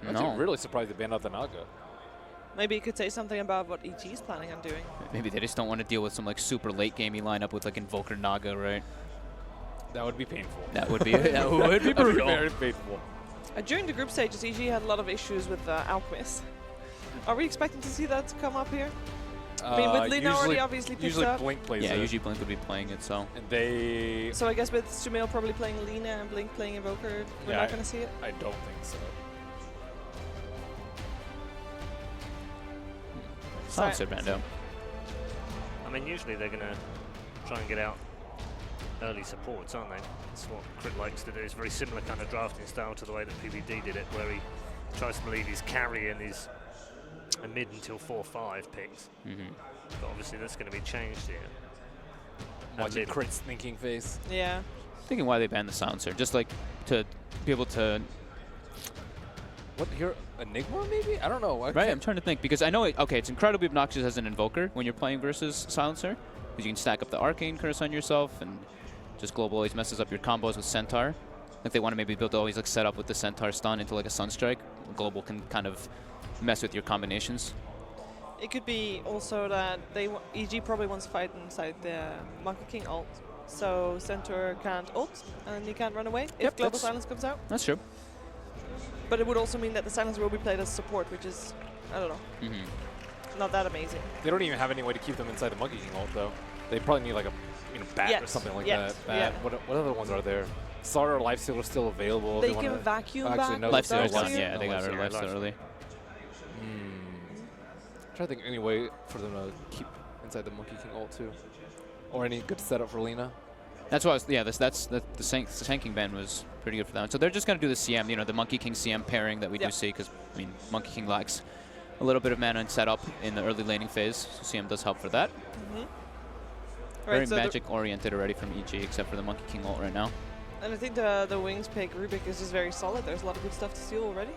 I'm No. actually really surprised they banned out the Naga. Maybe you could say something about what EG is planning on doing. Maybe they just don't want to deal with some like super late gamey lineup with like Invoker Naga, right? That would be painful. That would be that would be That would be brutal. very painful. During the group stages, EG had a lot of issues with Alchemist. Are we expecting to see that come up here? I mean, with Lina already obviously picked usually up. Blink plays Yeah, it. usually Blink would be playing it, so. And they... So I guess with Sumail probably playing Lina and Blink playing Invoker, we're not going to see it? I don't think so. Silencer banned out. I mean, usually they're going to try and get out early supports, aren't they? That's what Crit likes to do. It's a very similar kind of drafting style to the way that PBD did it, where he tries to leave his carry and his mid until 4-5 picks. But obviously that's going to be changed here. Watching Crit's thinking face. Yeah. Thinking why they banned the Silencer, just like to be able to. What here? Enigma maybe? I don't know. Right, I'm trying to think because I know it's incredibly obnoxious as an Invoker when you're playing versus Silencer because you can stack up the Arcane Curse on yourself and just Global always messes up your combos with Centaur. Like they want to maybe build always like set up with the Centaur stun into like a Sunstrike. Global can kind of mess with your combinations. It could be also that EG probably wants to fight inside the Monkey King ult. So Centaur can't ult and he can't run away if Global Silence comes out. That's true. But it would also mean that the Silence will be played as support, which is, I don't know, not that amazing. They don't even have any way to keep them inside the Monkey King ult though. They probably need like a bat or something like that. Bat. What other ones are there? Starter Lifesteal is still available. They can vacuum back. No, Lifesteal's done. Yeah, they got rid of Lifesteal early. I'm trying to think any way for them to keep inside the Monkey King ult too, or any good setup for Lina. That's why the tanking ban was pretty good for them. So they're just going to do the CM, you know, the Monkey King CM pairing that we do see because, I mean, Monkey King lacks a little bit of mana and setup in the early laning phase. So CM does help for that. Very magic-oriented already from EG, except for the Monkey King ult right now. And I think the Wings pick Rubik is just very solid. There's a lot of good stuff to steal already.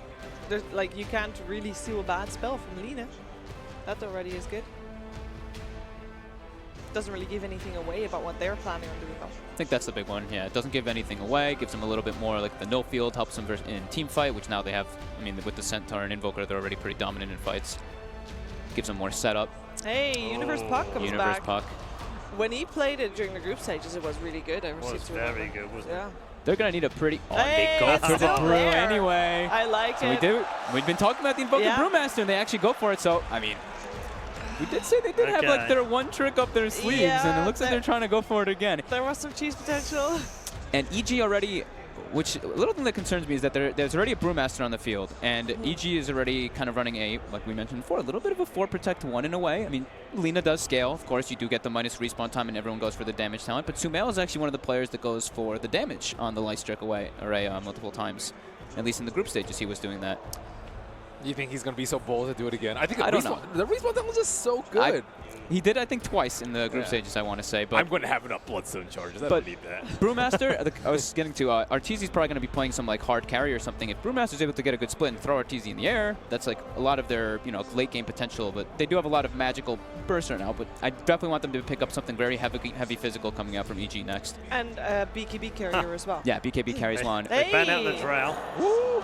There's like you can't really steal a bad spell from Lina. That already is good. Doesn't really give anything away about what they're planning on doing though. I think that's the big one. Yeah, it doesn't give anything away. It gives them a little bit more like the no field, helps them in team fight, which now they have. I mean, with the Centaur and Invoker, they're already pretty dominant in fights. Gives them more setup. Hey, Universe Puck comes Universe back. Puck. When he played it during the group stages, it was really good. It was very good, wasn't it? They're gonna need a pretty. Oh, hey, they go for the brew anyway. I like it. We've been talking about the Invoker Brewmaster, and they actually go for it. So I mean, we did say they did have like their one trick up their sleeves, and it looks like they're trying to go for it again. There was some cheese potential. And EG already, which a little thing that concerns me is that there's already a Brewmaster on the field, and EG is already kind of running a, like we mentioned before, a little bit of a 4 protect 1 in a way. I mean, Lina does scale. Of course, you do get the minus respawn time, and everyone goes for the damage talent. But Sumail is actually one of the players that goes for the damage on the Lightstrike array multiple times. At least in the group stages, he was doing that. You think he's going to be so bold to do it again? I think I don't know. The respawn time was just so good. He did, I think, twice in the group stages, I want to say. But I'm going to have enough Bloodstone charges. I don't need that. Brewmaster, I was getting to, Arteezy's probably going to be playing some like hard carry or something. If Brewmaster's able to get a good split and throw Arteezy in the air, that's like a lot of their late game potential. But they do have a lot of magical bursts right now. But I definitely want them to pick up something very heavy physical coming out from EG next. And BKB carrier as well. Yeah, BKB carries one. They ban out the Drow. Woo!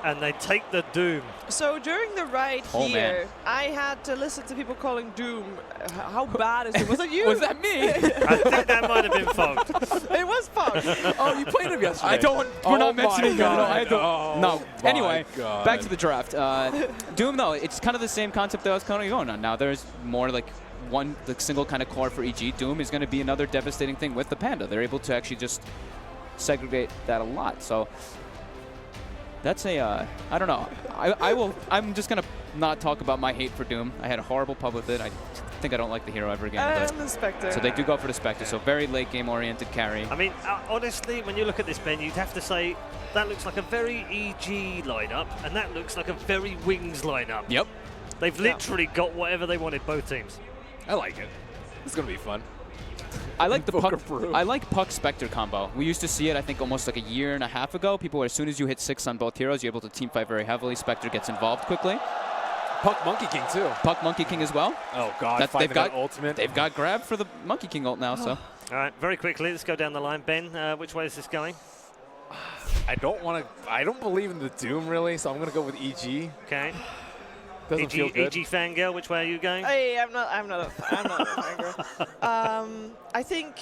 And they take the Doom. So during the ride here, I had to listen to people calling Doom. How bad is it? Was it you? Was that me? I think that might have been fogged. It was fogged. Oh, you played him yesterday. I don't. We're not mentioning that. No. My anyway, God. back to the draft. Doom, though, it's kind of the same concept that I was kind of going on. Now there's more like one single kind of core for EG. Doom is going to be another devastating thing with the Panda. They're able to actually just segregate that a lot. So. That's a, I don't know. I'm just going to not talk about my hate for Doom. I had a horrible pub with it. I think I don't like the hero ever again. And the Spectre. So they do go for the Spectre. So very late game oriented carry. I mean, honestly, when you look at this, Ben, you'd have to say that looks like a very EG lineup, and that looks like a very Wings lineup. Yep. They've literally got whatever they wanted, both teams. I like it. It's going to be fun. I like the Puck Spectre combo. We used to see it, I think, almost like a year and a half ago. People, as soon as you hit 6 on both heroes, you're able to team fight very heavily. Spectre gets involved quickly. Puck Monkey King too. Puck Monkey King as well. Oh God! They've got ultimate. They've got grab for the Monkey King ult now. So. All right, very quickly, let's go down the line. Ben, which way is this going? I don't believe in the Doom really, so I'm gonna go with EG. Okay. Doesn't feel good. EG fangirl, which way are you going? Hey, I'm not a fangirl. I think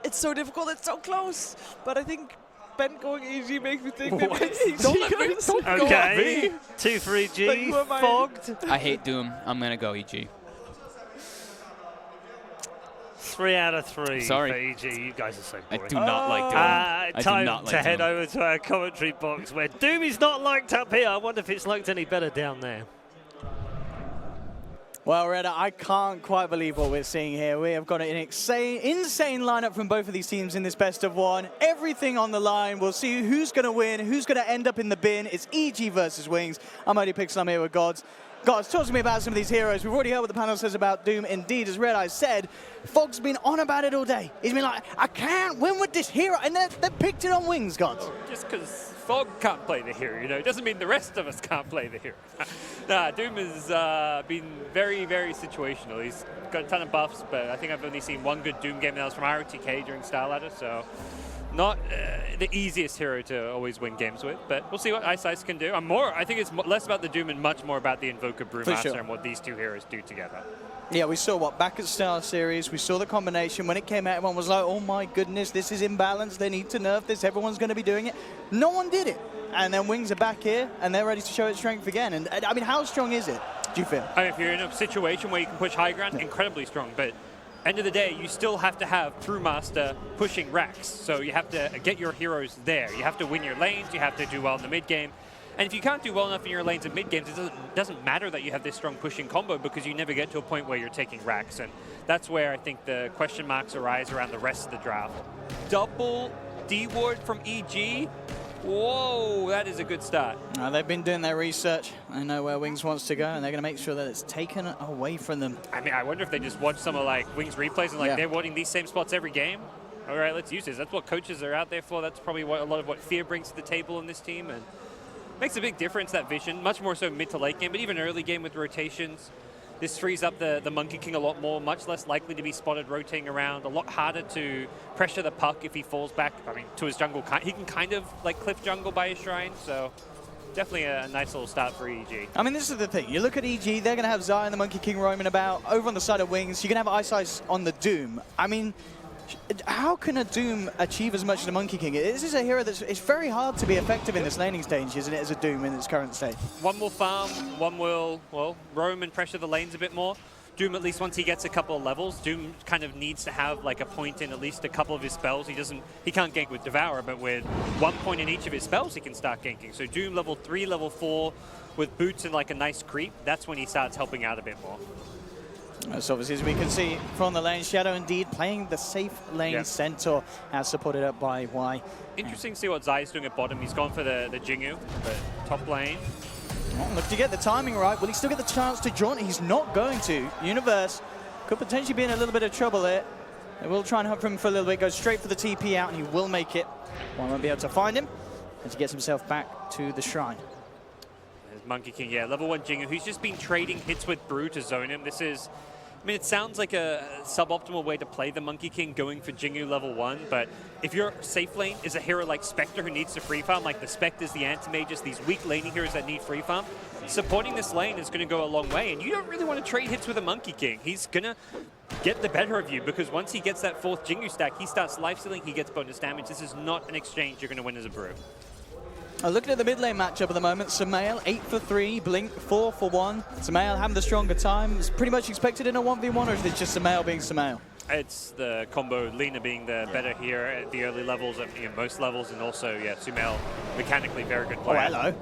it's so difficult. It's so close. But I think Ben going EG makes me think maybe EG. Don't okay. 2 for EG. Fogged. I hate Doom. I'm going to go EG. 3 out of 3 Sorry. for EG. You guys are so boring. I do not like Doom. Time to head over to our commentary box where Doom is not liked up here. I wonder if it's liked any better down there. Well, Reda, I can't quite believe what we're seeing here. We have got an insane lineup from both of these teams in this best of one. Everything on the line. We'll see who's going to win, who's going to end up in the bin. It's EG versus Wings. I'm Only Pixel. I'm here with Gods. Gods, talk to me about some of these heroes. We've already heard what the panel says about Doom. Indeed, as Red Eye said, Fogg's been on about it all day. He's been like, I can't win with this hero. And they picked it on Wings, Gods. Just because Fogg can't play the hero, you know, it doesn't mean the rest of us can't play the hero. Nah, Doom has been very, very situational. He's got a ton of buffs, but I think I've only seen one good Doom game, and that was from ROTK during Style Ladder, so not the easiest hero to always win games with, but we'll see what Ice can do. I think it's less about the Doom and much more about the Invoker Brewmaster and what these two heroes do together. Yeah, we saw back at Star Series, we saw the combination. When it came out, everyone was like, oh my goodness, this is imbalanced. They need to nerf this. Everyone's going to be doing it. No one did it. And then Wings are back here, and they're ready to show its strength again. And I mean, how strong is it, do you feel? I mean, if you're in a situation where you can push high ground, incredibly strong. But end of the day, you still have to have Brewmaster pushing racks. So you have to get your heroes there. You have to win your lanes. You have to do well in the mid game. And if you can't do well enough in your lanes and mid games, it doesn't matter that you have this strong pushing combo because you never get to a point where you're taking racks. And that's where I think the question marks arise around the rest of the draft. Double D-ward from EG. Whoa, that is a good start. They've been doing their research. They know where Wings wants to go, and they're going to make sure that it's taken away from them. I mean, I wonder if they just watch some of like Wings replays and they're wanting these same spots every game. All right, let's use this. That's what coaches are out there for. That's probably what a lot of what Fear brings to the table in this team, and makes a big difference, that vision, much more so mid to late game, but even early game with rotations. This frees up the Monkey King a lot more, much less likely to be spotted rotating around, a lot harder to pressure the puck if he falls back, I mean, to his jungle. He can kind of like cliff jungle by his shrine, so definitely a nice little start for EG. I mean, this is the thing. You look at EG, they're going to have Zion, the Monkey King, roaming about. Over on the side of Wings, you're going to have Ice on the Doom. I mean, how can a Doom achieve as much as a Monkey King? This is a hero that's it's very hard to be effective in this laning stage, isn't it, as a Doom in its current state? One will farm, one will, well, roam and pressure the lanes a bit more. Doom, at least once he gets a couple of levels, Doom kind of needs to have like a point in at least a couple of his spells. He can't gank with Devour, but with 1 point in each of his spells, he can start ganking. So Doom level 3, level 4, with boots and like a nice creep, that's when he starts helping out a bit more. So obviously, as we can see from the lane, Shadow indeed playing the safe lane Centaur, as supported up by Y. Interesting to see what Zai's doing at bottom. He's gone for the Jingu, but top lane. Look to get the timing right. Will he still get the chance to jaunt? He's not going to. Universe could potentially be in a little bit of trouble here. They will try and hunt for him for a little bit, goes straight for the TP out, and he will make it. One won't be able to find him as he gets himself back to the shrine. There's Monkey King, level 1 Jingu, who's just been trading hits with Brew to zone him. This is, I mean, it sounds like a suboptimal way to play the Monkey King going for Jingu level 1, but if your safe lane is a hero like Spectre who needs to free farm, like the Spectres, the Anti-Mages, these weak laning heroes that need free farm, supporting this lane is going to go a long way, and you don't really want to trade hits with a Monkey King. He's going to get the better of you, because once he gets that 4th Jingu stack, he starts lifestealing, he gets bonus damage. This is not an exchange you're going to win as a Brew. Looking at the mid lane matchup at the moment, Sumail 8 for 3, Blink 4 for 1. Sumail having the stronger time. Is pretty much expected in a 1v1, or is it just Sumail being Sumail? It's the combo, Lina being the better here at the early levels, at most levels, and also, Sumail mechanically very good player. Oh, hello.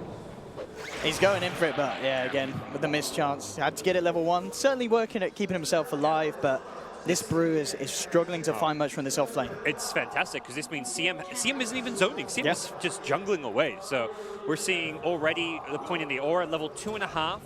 He's going in for it, but again, with the missed chance. Had to get it level 1. Certainly working at keeping himself alive, but this Brew is struggling to find much from this off lane. It's fantastic, because this means CM isn't even zoning. CM is just jungling away. So we're seeing already the point in the aura at level 2.5.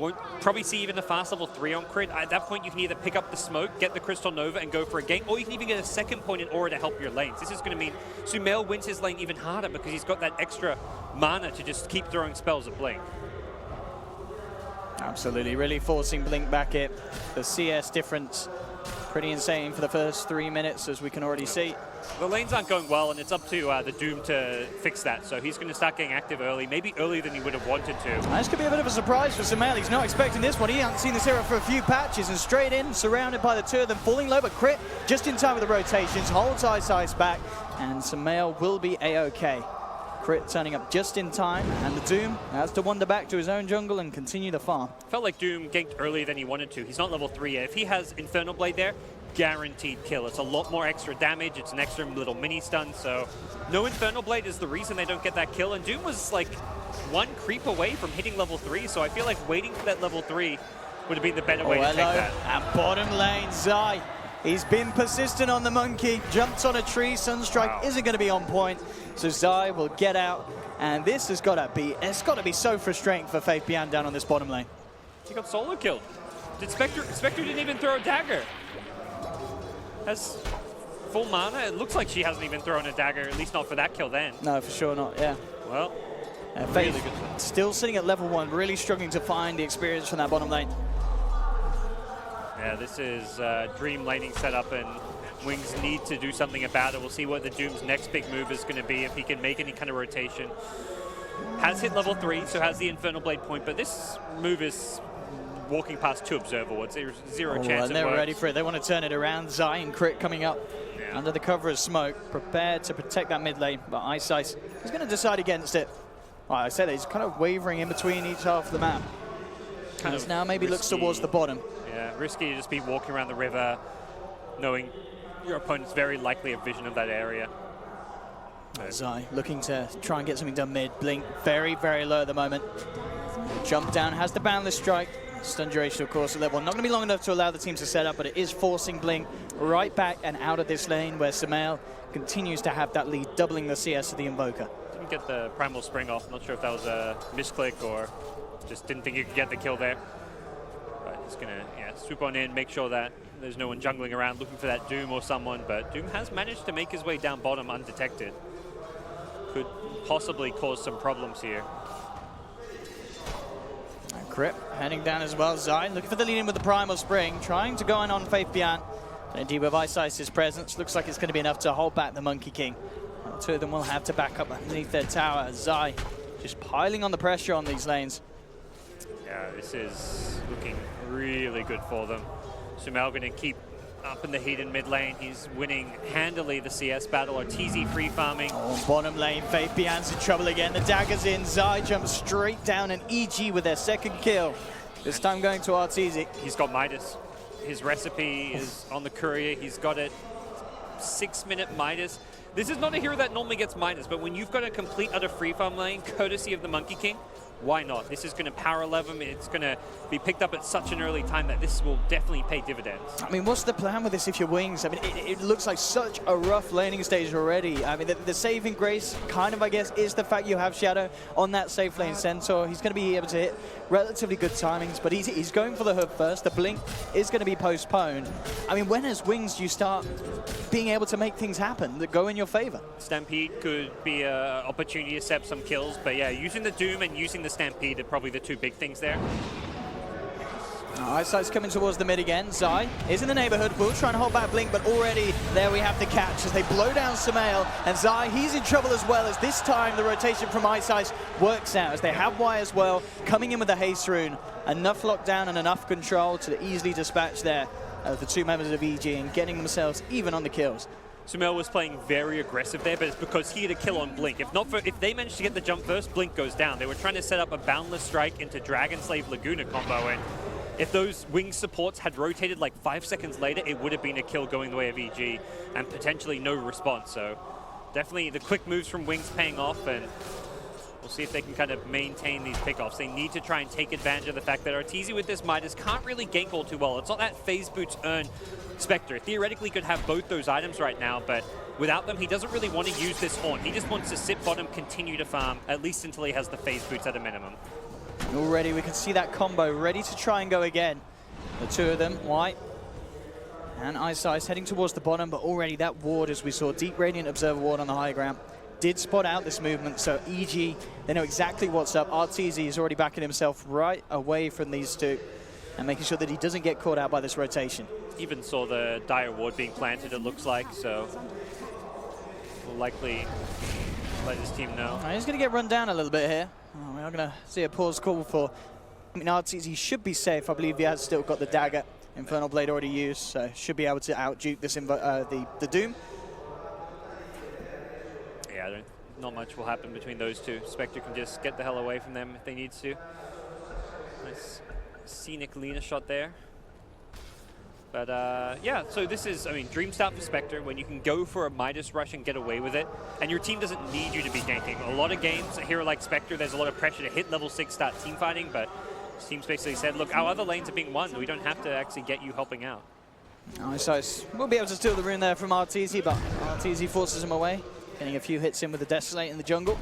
Won't probably see even the fast level 3 on crit. At that point, you can either pick up the smoke, get the Crystal Nova, and go for a gank, or you can even get a second point in aura to help your lanes. This is going to mean Sumail wins his lane even harder, because he's got that extra mana to just keep throwing spells at Blink. Absolutely, really forcing Blink back it. The CS difference Pretty insane for the first 3 minutes, as we can already see. The lanes aren't going well, and it's up to the Doom to fix that. So he's going to start getting active early, maybe earlier than he would have wanted to. This could be a bit of a surprise for Sumail. He's not expecting this one. He hasn't seen this hero for a few patches, and straight in, surrounded by the two of them, falling low, but Crit just in time with the rotations, holds Ice back, and Sumail will be A-OK. Crit turning up just in time, and the Doom has to wander back to his own jungle and continue the farm. Felt like Doom ganked earlier than he wanted to. He's not level 3 yet. If he has Infernal Blade there, guaranteed kill. It's a lot more extra damage. It's an extra little mini stun, so no Infernal Blade is the reason they don't get that kill. And Doom was like one creep away from hitting level 3, so I feel like waiting for that level 3 would have been the better way to take that. And bottom lane, Zai. He's been persistent on the monkey, jumps on a tree, Sunstrike isn't going to be on point, so Zai will get out, and this has got to be so frustrating for Faith Bian down on this bottom lane. He got solo killed. Did Spectre didn't even throw a dagger. Has full mana. It looks like she hasn't even thrown a dagger, at least not for that kill then. No, for sure not, yeah. Well, Faith really good. Still sitting at level 1, really struggling to find the experience from that bottom lane. Yeah, this is dream laning setup, and Wings need to do something about it. We'll see what the Doom's next big move is going to be, if he can make any kind of rotation. Has hit level 3, so has the Infernal Blade point, but this move is walking past 2 Observer Wards. There's zero chance and they're ready for it. They want to turn it around. Zai and Crit coming up under the cover of smoke, prepared to protect that mid lane, but Ice he's going to decide against it. Like I said, he's kind of wavering in between each half of the map. Now maybe looks towards the bottom. Yeah, risky to just be walking around the river, knowing your opponent's very likely a vision of that area. Zai looking to try and get something done mid. Blink very, very low at the moment. Jump down, has the boundless strike. Stun duration, of course, at level 1. Not going to be long enough to allow the team to set up, but it is forcing Blink right back and out of this lane, where Sumail continues to have that lead, doubling the CS of the Invoker. Didn't get the Primal Spring off. Not sure if that was a misclick or just didn't think he could get the kill there. But he's going to swoop on in, make sure that there's no one jungling around looking for that Doom or someone, but Doom has managed to make his way down bottom undetected. Could possibly cause some problems here. Crit heading down as well. Zai looking for the lead in with the Primal Spring, trying to go in on Faith Bian. And indeed with Ice's presence, looks like it's going to be enough to hold back the Monkey King. The two of them will have to back up underneath their tower. Zai just piling on the pressure on these lanes. Yeah, this is looking really good for them. Sumail going to keep up in the heat in mid lane. He's winning handily the CS battle. Arteezy free farming. Bottom lane, Faith Bian's in trouble again. The dagger's in. Zai jumps straight down, and EG with their second kill. This time going to Arteezy. He's got Midas. His recipe is on the courier. He's got it. 6-minute Midas. This is not a hero that normally gets Midas, but when you've got a complete utter free farm lane, courtesy of the Monkey King, why not? This is going to power 11. It's going to be picked up at such an early time that this will definitely pay dividends. I mean, what's the plan with this if you're Wings? I mean, it looks like such a rough laning stage already. I mean, the saving grace, kind of, I guess, is the fact you have Shadow on that safe lane Centaur. He's going to be able to hit relatively good timings, but he's going for the hook first. The blink is going to be postponed. I mean, when as Wings do you start being able to make things happen that go in your favor? Stampede could be an opportunity to set some kills, but yeah, using the Doom and using the Stampede are probably the two big things there. Eyesight's coming towards the mid again. Zai is in the neighborhood. Will try and hold back Blink, but already there we have the catch as they blow down Sumail. And Zai, he's in trouble as well, as this time the rotation from Eyesight works out as they have Y as well, coming in with the haste rune. Enough lockdown and enough control to easily dispatch there the two members of EG and getting themselves even on the kills. Sumail was playing very aggressive there, but it's because he had a kill on Blink. If they managed to get the jump first, Blink goes down. They were trying to set up a Boundless Strike into Dragon Slave Laguna combo, and if those Wing supports had rotated like 5 seconds later, it would have been a kill going the way of EG and potentially no response. So definitely the quick moves from Wings paying off, and we'll see if they can kind of maintain these pickoffs. They need to try and take advantage of the fact that Arteezy with this Midas can't really gank all too well. It's not that Phase Boots earn Spectre. Theoretically could have both those items right now, but without them, he doesn't really want to use this Horn. He just wants to sit bottom, continue to farm, at least until he has the Phase Boots at a minimum. Already we can see that combo ready to try and go again. The two of them, White and Ice heading towards the bottom, but already that ward, as we saw, Deep Radiant Observer ward on the high ground, did spot out this movement, so EG, they know exactly what's up. Arteezy is already backing himself right away from these two. and making sure that he doesn't get caught out by this rotation. Even saw the Dire Ward being planted, it looks like, so will likely let his team know. He's going to get run down a little bit here. We are going to see a pause call for, I mean, RTZ should be safe. I believe he has still got the dagger. Infernal Blade already used, so should be able to out-duke this the Doom. Yeah, not much will happen between those two. Spectre can just get the hell away from them if they need to. Nice scenic Lina shot there. But yeah, so this is, I mean, dream start for Spectre when you can go for a Midas rush and get away with it, and your team doesn't need you to be ganking. A lot of games, a hero like Spectre, there's a lot of pressure to hit level 6, start team fighting, but this team's basically said, look, our other lanes are being won. We don't have to actually get you helping out. Nice. We'll be able to steal the rune there from RTZ, but RTZ forces him away, getting a few hits in with the Desolate in the jungle.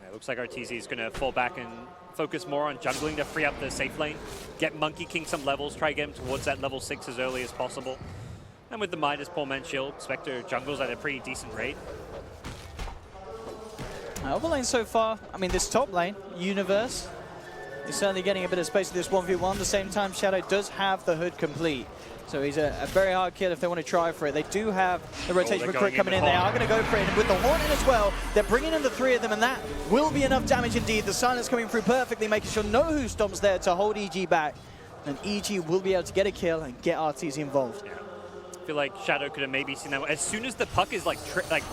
Yeah, looks like RTZ is going to fall back and focus more on jungling to free up the safe lane, get Monkey King some levels, try to get him towards that level 6 as early as possible. And with the Midas Poor Man's Shield, Spectre jungles at a pretty decent rate. Over lane so far, I mean, this top lane, Universe, is certainly getting a bit of space with this 1v1. At the same time, Shadow does have the hood complete. So he's a very hard kill if they want to try for it. They do have the rotation recruit coming in. They are going to go for it. And with the Horn in as well, they're bringing in the 3 of them, and that will be enough damage indeed. The silence coming through perfectly, making sure no who stomps there to hold EG back. And EG will be able to get a kill and get RTZ involved. Yeah. I feel like Shadow could have maybe seen that. As soon as the puck is like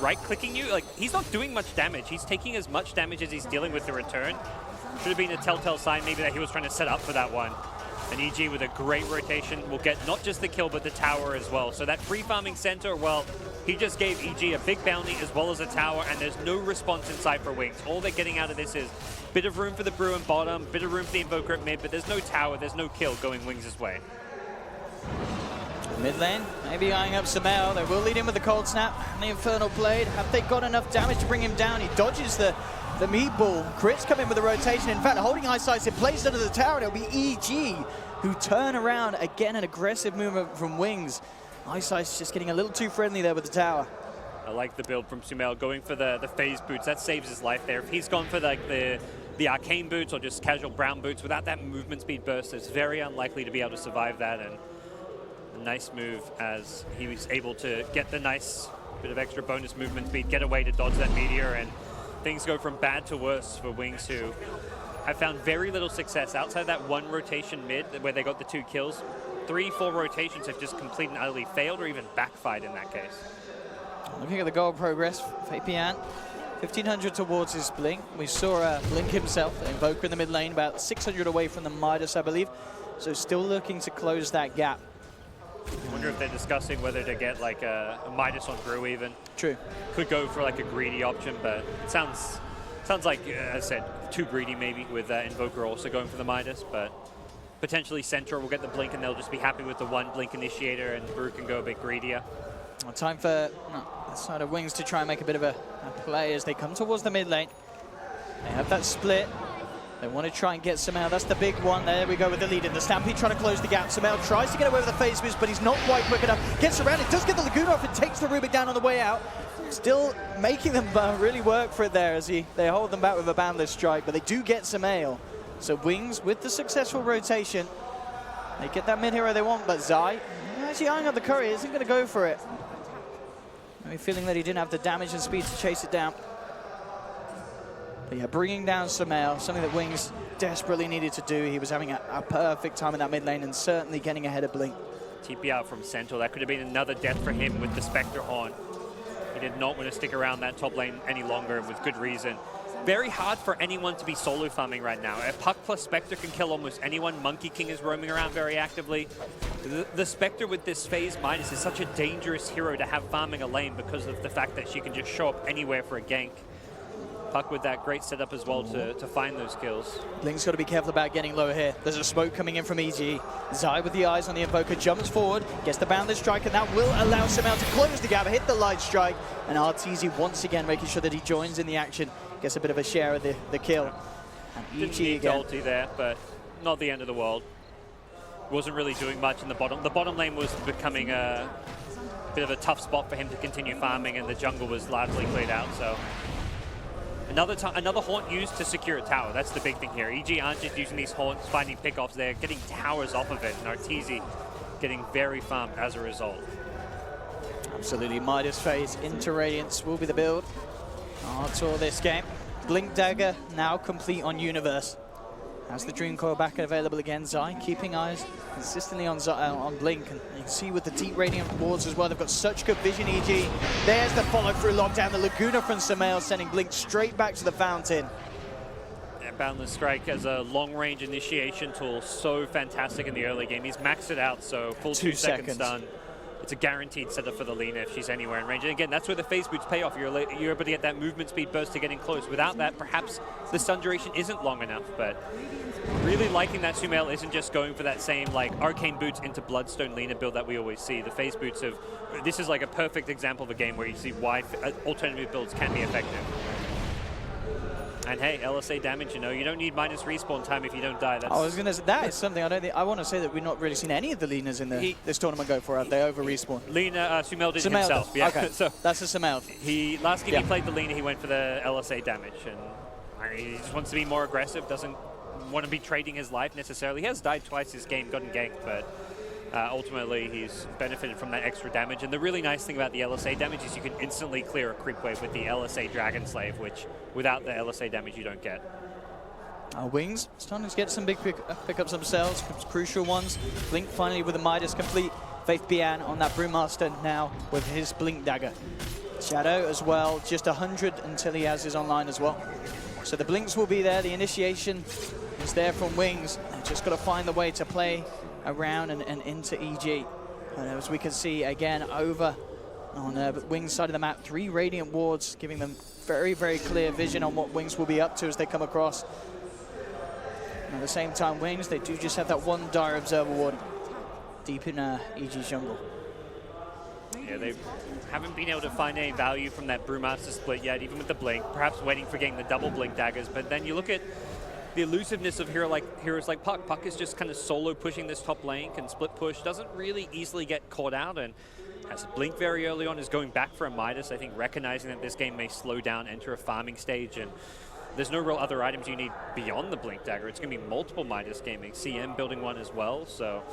right-clicking you, like he's not doing much damage. He's taking as much damage as he's dealing with the return. Should have been a telltale sign maybe that he was trying to set up for that one. And EG with a great rotation will get not just the kill, but the tower as well. So that free farming center, well, he just gave EG a big bounty as well as a tower, and there's no response inside for Wings. All they're getting out of this is a bit of room for the Bruin bottom, bit of room for the Invoker at mid, but there's no tower, there's no kill going Wings' way. Mid lane, maybe eyeing up Sumail. They will lead in with the Cold Snap and the Infernal Blade. Have they got enough damage to bring him down? He dodges the meatball. Crits come in with a rotation. In fact, holding Ice Ice, it placed under the tower. It'll be EG who turn around. Again, an aggressive movement from Wings. Ice Ice just getting a little too friendly there with the tower. I like the build from Sumail, going for the phase boots. That saves his life there. If he's gone for like the arcane boots or just casual brown boots without that movement speed burst, it's very unlikely to be able to survive that. And a nice move as he was able to get the nice bit of extra bonus movement speed, get away to dodge that meteor, and things go from bad to worse for Wings, who have found very little success outside that one rotation mid where they got the 2 kills. 3-4 rotations have just completely and utterly failed or even backfired in that case. Looking at the goal progress, Fabian, 1,500 towards his Blink. We saw Blink himself, the Invoker in the mid lane, about 600 away from the Midas, I believe. So still looking to close that gap. I wonder if they're discussing whether to get like a Midas on Brew even. True. Could go for like a greedy option, but it sounds like, as I said, too greedy maybe, with Invoker also going for the Midas, but potentially Central will get the Blink and they'll just be happy with the 1 Blink Initiator, and Brew can go a bit greedier. Well, time for the side of Wings to try and make a bit of a play as they come towards the mid lane. They have that split. They want to try and get Sumail. That's the big one. There we go with the lead in. The Stampede trying to close the gap. Sumail tries to get away with the phase boost, but he's not quite quick enough. Gets around it, does get the Laguna off, and takes the Rubik down on the way out. Still making them really work for it there as they hold them back with a Boundless Strike, but they do get Sumail. So Wings with the successful rotation. They get that mid hero they want, but Zai, actually eyeing up the curry, isn't going to go for it. Maybe feeling that he didn't have the damage and speed to chase it down. But yeah, bringing down Sumail, something that Wings desperately needed to do. He was having a perfect time in that mid lane and certainly getting ahead of Blink. TP out from Central. That could have been another death for him with the Spectre on. He did not want to stick around that top lane any longer, and with good reason. Very hard for anyone to be solo farming right now. A Puck plus Spectre can kill almost anyone. Monkey King is roaming around very actively. The Spectre with this phase Midas is such a dangerous hero to have farming a lane because of the fact that she can just show up anywhere for a gank. Puck with that great setup as well to find those kills. Blink's got to be careful about getting low here. There's a smoke coming in from EG. Zai with the eyes on the Invoker jumps forward, gets the Boundless Strike, and that will allow Sumail to close the gap, hit the Light Strike, and RTZ once again making sure that he joins in the action, gets a bit of a share of the kill. And Didn't need to ulti there, but not the end of the world. Wasn't really doing much in the bottom. The bottom lane was becoming a bit of a tough spot for him to continue farming, and the jungle was largely cleared out, so Another haunt used to secure a tower. That's the big thing here. EG aren't just using these haunts, finding pickoffs. They're getting towers off of it. And Arteezy getting very farmed as a result. Absolutely. Midas phase into Radiance will be the build. For this game. Blink Dagger now complete on Universe. Has the Dream Coil back available again. Zai keeping eyes consistently on Blink. And you can see with the deep Radiant wards as well, they've got such good vision, EG. There's the follow-through lockdown. The Laguna from Samael sending Blink straight back to the fountain. Yeah, Boundless Strike as a long-range initiation tool, so fantastic in the early game. He's maxed it out, so full 2 seconds done. It's a guaranteed setup for the Lina if she's anywhere in range. And again, that's where the phase boots pay off. You're able to get that movement speed burst to getting close. Without that, perhaps the stun duration isn't long enough, but really liking that Sumail isn't just going for that same like arcane boots into Bloodstone Lina build that we always see. The phase boots have, this is like a perfect example of a game where you see why alternative builds can be effective. And hey, LSA damage, you know, you don't need minus respawn time if you don't die. That's I was going to say, that is something I want to say that we've not really seen any of the Linas in this tournament go for. They over respawn. Lina, Sumail did himself. Yeah. Okay, so that's a Sumail. Last game he played the Lina, he went for the LSA damage. And he just wants to be more aggressive, doesn't want to be trading his life necessarily. He has died twice this game, gotten ganked, but ultimately he's benefited from that extra damage. And the really nice thing about the LSA damage is you can instantly clear a creep wave with the LSA Dragon Slave, which without the LSA damage you don't get. Wings starting to get some big pickups themselves, crucial ones. Blink finally with the Midas complete. Faith Bian on that Brewmaster now with his Blink Dagger. Shadow as well, just 100 until he has his online as well. So the Blinks will be there, the initiation is there from Wings. They've just got to find the way to play around and into EG. And as we can see again over on Wings' side of the map, 3 Radiant wards giving them very, very clear vision on what Wings will be up to as they come across. And at the same time, Wings, they do just have that 1 Dire Observer ward deep in EG's jungle. Yeah, they haven't been able to find any value from that Brewmaster split yet, even with the Blink, perhaps waiting for getting the double Blink daggers. But then you look at the elusiveness of heroes like Puck. Puck is just kind of solo pushing this top lane, can split push, doesn't really easily get caught out, and has a Blink very early on, is going back for a Midas, I think recognizing that this game may slow down, enter a farming stage, and there's no real other items you need beyond the Blink Dagger. It's going to be multiple Midas gaming, CM building one as well, so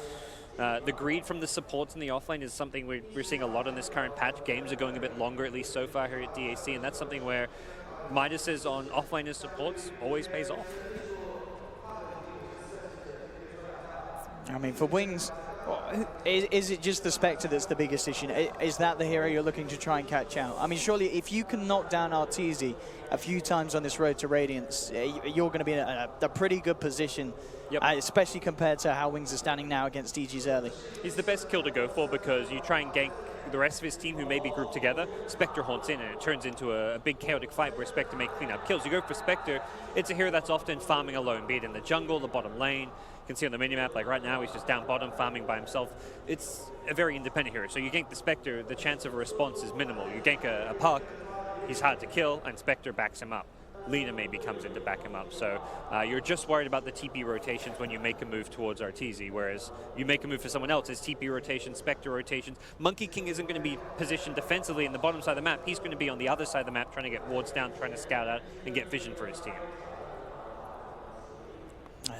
the greed from the supports in the offlane is something we're seeing a lot in this current patch. Games are going a bit longer, at least so far here at DAC, and that's something where Midas's on offlaners supports always pays off. I mean, for Wings, is it just the Spectre that's the biggest issue? Is that the hero you're looking to try and catch out? I mean, surely if you can knock down Arteezy a few times on this road to Radiance, you're going to be in a pretty good position, especially compared to how Wings are standing now against EG's early. He's the best kill to go for because you try and gank the rest of his team who may be grouped together. Spectre haunts in and it turns into a big chaotic fight where Spectre may clean up kills. You go for Spectre, it's a hero that's often farming alone, be it in the jungle, the bottom lane. You can see on the minimap, like right now, he's just down bottom farming by himself. It's a very independent hero. So you gank the Spectre, the chance of a response is minimal. You gank a Puck, he's hard to kill, and Spectre backs him up. Lina maybe comes in to back him up. So you're just worried about the TP rotations when you make a move towards Arteezy, whereas you make a move for someone else, it's TP rotations, Spectre rotations. Monkey King isn't going to be positioned defensively in the bottom side of the map. He's going to be on the other side of the map trying to get wards down, trying to scout out and get vision for his team.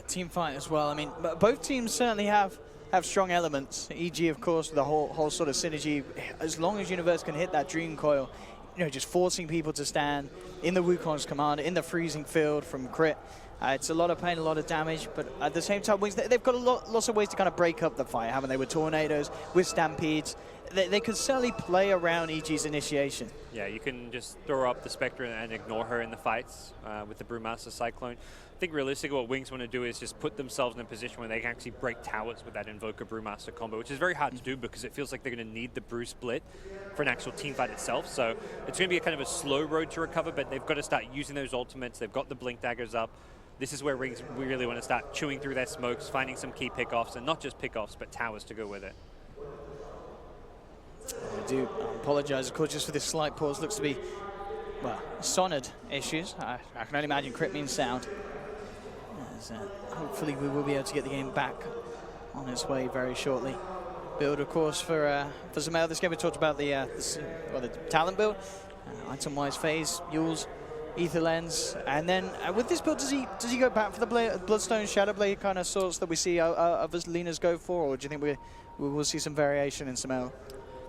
Team fight as well. I mean, both teams certainly have strong elements. EG, of course, with the whole sort of synergy. As long as Universe can hit that Dream Coil, you know, just forcing people to stand in the Wukong's command, in the freezing field from crit. It's a lot of pain, a lot of damage, but at the same time, Wings, they've got lots of ways to kind of break up the fight, haven't they? With tornadoes, with stampedes. They could certainly play around EG's initiation. Yeah, you can just throw up the Spectre and ignore her in the fights with the Brewmaster Cyclone. I think realistically what Wings want to do is just put themselves in a position where they can actually break towers with that Invoker Brewmaster combo, which is very hard to do because it feels like they're going to need the Brew split for an actual team fight itself. So it's going to be a kind of a slow road to recover, but they've got to start using those ultimates. They've got the Blink Daggers up. This is where Wings really want to start chewing through their smokes, finding some key pickoffs, and not just pickoffs, but towers to go with it. I do apologize, of course, just for this slight pause. Looks to be, well, Sonid issues. I can only imagine crit means sound. Hopefully we will be able to get the game back on its way very shortly. Build, of course, for Samael. This game we talked about the talent build. Item-wise phase, Yules Ether Lens, and then with this build, does he go back for the Bloodstone Shadow Blade kind of sorts that we see others Linas go for, or do you think we will see some variation in some L?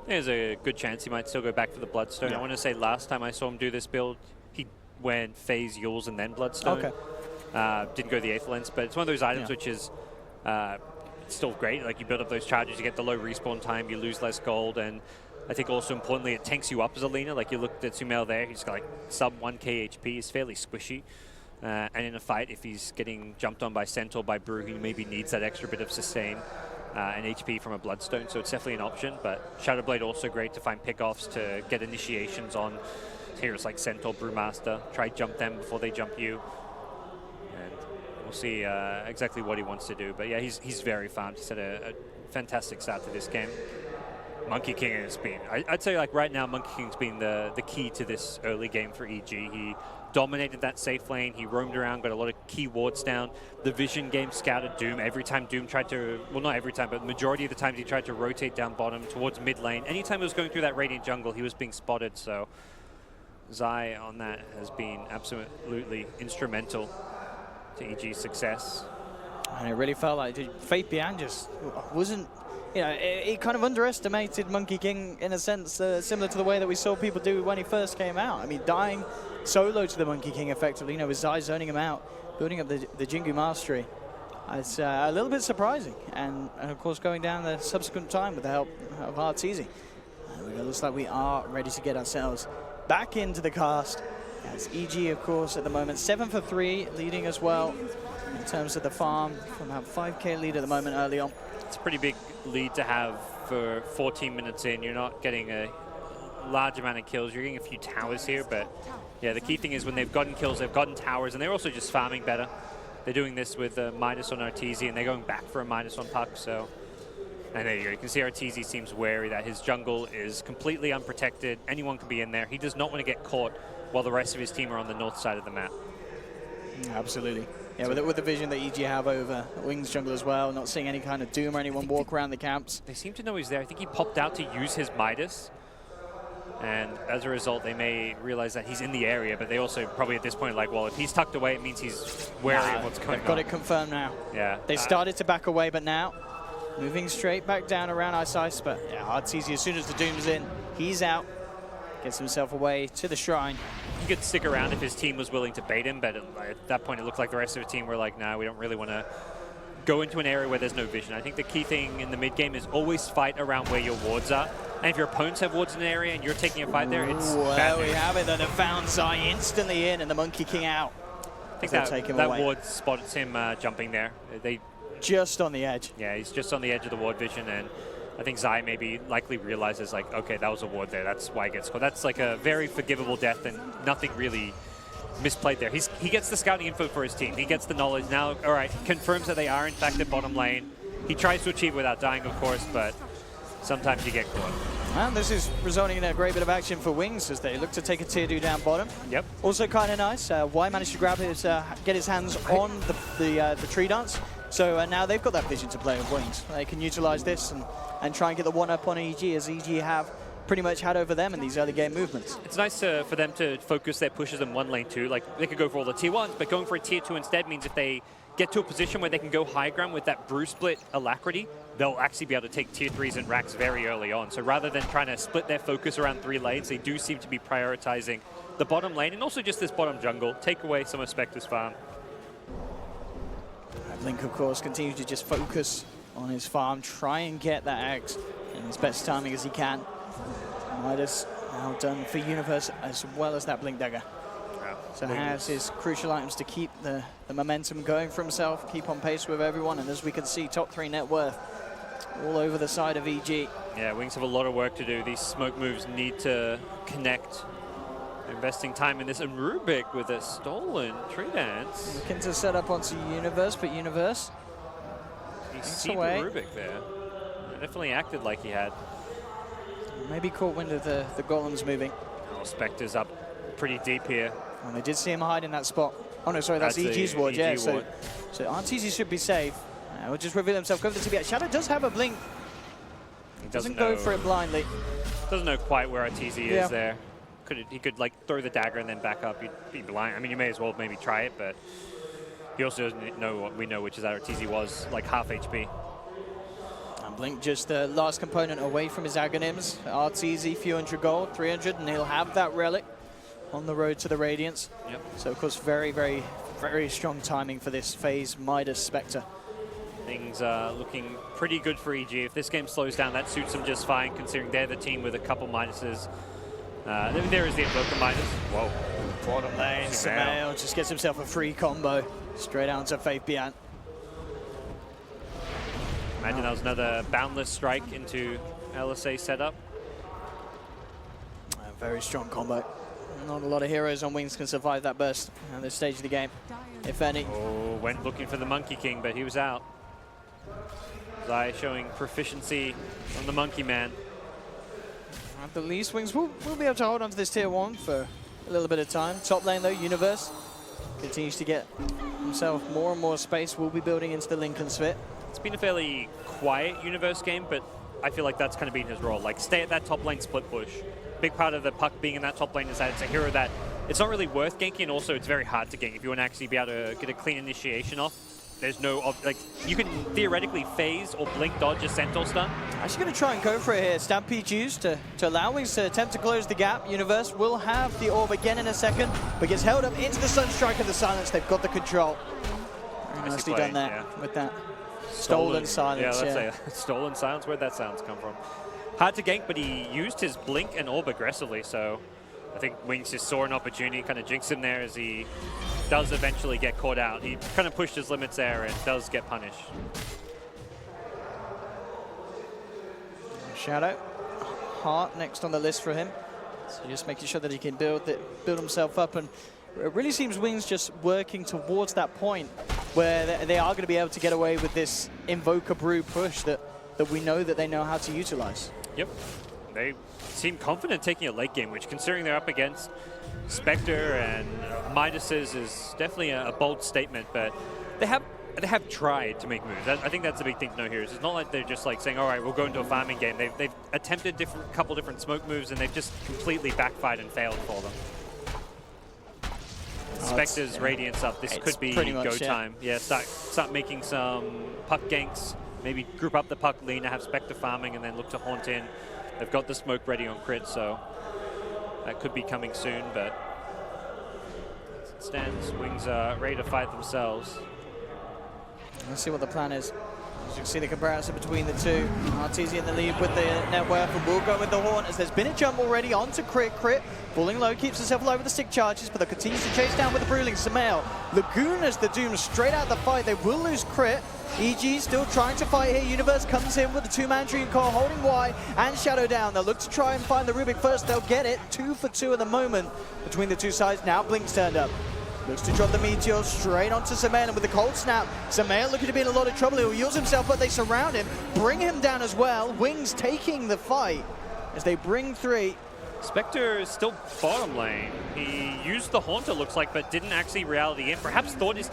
There's a good chance he might still go back for the Bloodstone. Yeah. I want to say last time I saw him do this build, he went Phase, Yules, and then Bloodstone. Okay. Didn't go the Eighth Lens, but it's one of those items which is still great. Like, you build up those charges, you get the low respawn time, you lose less gold, and I think also importantly it tanks you up as a laner. Like, you looked at Sumail there, he's got like sub 1k HP, he's fairly squishy. And in a fight, if he's getting jumped on by Centaur, by Brew, he maybe needs that extra bit of sustain and HP from a Bloodstone, so it's definitely an option. But Shadowblade also great to find pickoffs, to get initiations on heroes like Centaur, Brewmaster. Try jump them before they jump you. And we'll see exactly what he wants to do. But yeah, he's very fun. He's had a fantastic start to this game. Monkey King has been, I'd say like right now, Monkey King's been the key to this early game for EG. He dominated that safe lane, he roamed around, got a lot of key wards down. The vision game scouted Doom. Every time Doom tried to, well not every time, but the majority of the times he tried to rotate down bottom towards mid lane. Anytime he was going through that Radiant jungle, he was being spotted, so Zai on that has been absolutely instrumental to EG's success. And it really felt like Faith Bian just wasn't, you know, it kind of underestimated Monkey King in a sense, similar to the way that we saw people do when he first came out. I mean, dying solo to the Monkey King effectively, you know, with Zai zoning him out, building up the Jingu mastery. It's a little bit surprising, and of course going down the subsequent time with the help of Arteezy. It looks like we are ready to get ourselves back into the cast. As EG, of course, at the moment 7 for 3, leading as well in terms of the farm, from about 5k lead at the moment early on. It's a pretty big lead to have for 14 minutes in. You're not getting a large amount of kills. You're getting a few towers here, but yeah, the key thing is when they've gotten kills, they've gotten towers, and they're also just farming better. They're doing this with a Midas on Arteezy, and they're going back for a Midas on Puck, so... And there you go. You can see Arteezy seems wary that his jungle is completely unprotected. Anyone can be in there. He does not want to get caught while the rest of his team are on the north side of the map. Absolutely. Yeah, with the vision that EG have over Wings jungle as well, not seeing any kind of Doom or anyone walk around the camps. They seem to know he's there. I think he popped out to use his Midas. And as a result, they may realize that he's in the area, but they also probably at this point like, well, if he's tucked away, it means he's wary of what's going on. They've got it confirmed now. Yeah. They started to back away, but now moving straight back down around Ice. But yeah, Arteezy, as soon as the Doom's in, he's out. Gets himself away to the shrine. He could stick around if his team was willing to bait him, but at that point it looked like the rest of the team were like, nah, we don't really want to go into an area where there's no vision. I think the key thing in the mid game is always fight around where your wards are. And if your opponents have wards in an area and you're taking a fight there, it's well, we have it. That have found Zai instantly in, and the Monkey King out. I think that ward spots him jumping there. They just on the edge. Yeah, he's just on the edge of the ward vision, and I think Zai maybe likely realizes like, okay, that was a ward there. That's why he gets caught. That's like a very forgivable death, and nothing really misplayed there. He gets the scouting info for his team. He gets the knowledge. Now, all right, confirms that they are in fact at bottom lane. He tries to achieve without dying, of course, but sometimes you get caught. And this is resulting in a great bit of action for Wings as they look to take a tier 2 down bottom. Yep. Also kind of nice. Y managed to grab his, get his hands on the tree dance. So now they've got that vision to play with Wings. They can utilize this and try and get the one-up on EG, as EG have pretty much had over them in these early game movements. It's nice for them to focus their pushes in one lane too. Like, they could go for all the tier 1s, but going for a tier 2 instead means if they get to a position where they can go high ground with that brew split alacrity, they'll actually be able to take tier 3s and racks very early on. So rather than trying to split their focus around 3 lanes, they do seem to be prioritizing the bottom lane and also just this bottom jungle, take away some of Spectre's farm. Link, of course, continues to just focus on his farm, try and get that Axe in his best timing as he can. Midas now done for Universe as well as that Blink Dagger. So has his crucial items to keep the momentum going for himself, keep on pace with everyone, and as we can see, top 3 net worth all over the side of EG. Yeah, Wings have a lot of work to do. These smoke moves need to connect. They're investing time in this, and Rubik with a stolen tree dance. Looking to set up onto Universe, but Universe He's seen Rubik there. Definitely acted like he had. Maybe caught wind of the golems moving. Oh, Spectre's up pretty deep here. And they did see him hide in that spot. Oh no, sorry, that's EG's ward, yeah. Ward. So Arteezy should be safe. Will just reveal himself, go for the TBS. Shadow does have a blink. He doesn't go for it blindly. Doesn't know quite where Arteezy is there. He could like throw the dagger and then back up. You'd be blind. I mean, you may as well maybe try it, but he also doesn't know what we know, which is that Arteezy was like half HP. And Blink just the last component away from his Aghanims. Arteezy, few hundred gold, 300, and he'll have that relic on the road to the Radiance. Yep. So, of course, very, very, very strong timing for this phase Midas Spectre. Things are looking pretty good for EG. If this game slows down, that suits them just fine, considering they're the team with a couple minuses. There is the Invoker minus. Whoa. Bottom lane, Sumail just gets himself a free combo. Straight out to Faith Bian. Imagine that was another boundless strike into LSA setup. A very strong combo. Not a lot of heroes on Wings can survive that burst at this stage of the game, if any. Oh, went looking for the Monkey King, but he was out. Zai showing proficiency on the Monkey Man. At the least, Wings will be able to hold on to this tier 1 for a little bit of time. Top lane, though, Universe continues to get himself more and more space. Will be building into the Lincoln Sphere. It's been a fairly quiet Universe game, but I feel like that's kind of been his role. Like, stay at that top lane split push. Big part of the puck being in that top lane is that it's a hero that it's not really worth ganking, and also it's very hard to gank. If you want to actually be able to get a clean initiation off, there's no, like, you can theoretically phase or blink dodge a Centaur stun. Actually going to try and go for it here. Stampede used to allow Wings to attempt to close the gap. Universe will have the orb again in a second, but gets held up into the Sunstrike of the Silence. They've got the control. Very nicely done there with that. Stolen Silence. Yeah, let's say Stolen Silence. Where'd that silence come from? Hard to gank, but he used his blink and orb aggressively, so I think Wings just saw an opportunity, kind of jinxed him there as he does eventually get caught out. He kind of pushed his limits there and does get punished. Shadow. Heart next on the list for him. So just making sure that he can build himself up, and it really seems Wings just working towards that point where they are going to be able to get away with this Invoker Brew push that we know that they know how to utilize. Yep. They seem confident taking a late game, which, considering they're up against Spectre and Midas's, is definitely a bold statement, but they have tried to make moves. I think that's a big thing to know here. It's not like they're just like saying, all right, we'll go into a farming game. They've attempted couple different smoke moves, and they've just completely backfired and failed for them. Spectre's Radiance up. This could be go time. Yeah, start making some puck ganks. Maybe group up the puck leaner, have Spectre farming, and then look to haunt in. They've got the smoke ready on crit, so that could be coming soon, but as it stands, Wings are ready to fight themselves. Let's see what the plan is. As you can see the comparison between the two. Arteezy in the lead with the net worth, and will go with the Haunt as there's been a jump already onto Crit. Falling low, keeps himself alive with the stick charges, but they continues to chase down with the Bruling. Sumail, Lagoon as the Doom straight out the fight. They will lose Crit. EG still trying to fight here. Universe comes in with the two-man Dream Core holding Y and Shadow down. They'll look to try and find the Rubik first. They'll get it. 2 for 2 at the moment between the two sides. Now Blink's turned up. Looks to drop the Meteor straight onto Sumail, and with the Cold Snap, Sumail looking to be in a lot of trouble. He'll use himself, but they surround him, bring him down as well. Wings taking the fight as they bring 3. Spectre is still bottom lane. He used the Haunt, it looks like, but didn't actually reality in. Perhaps thought it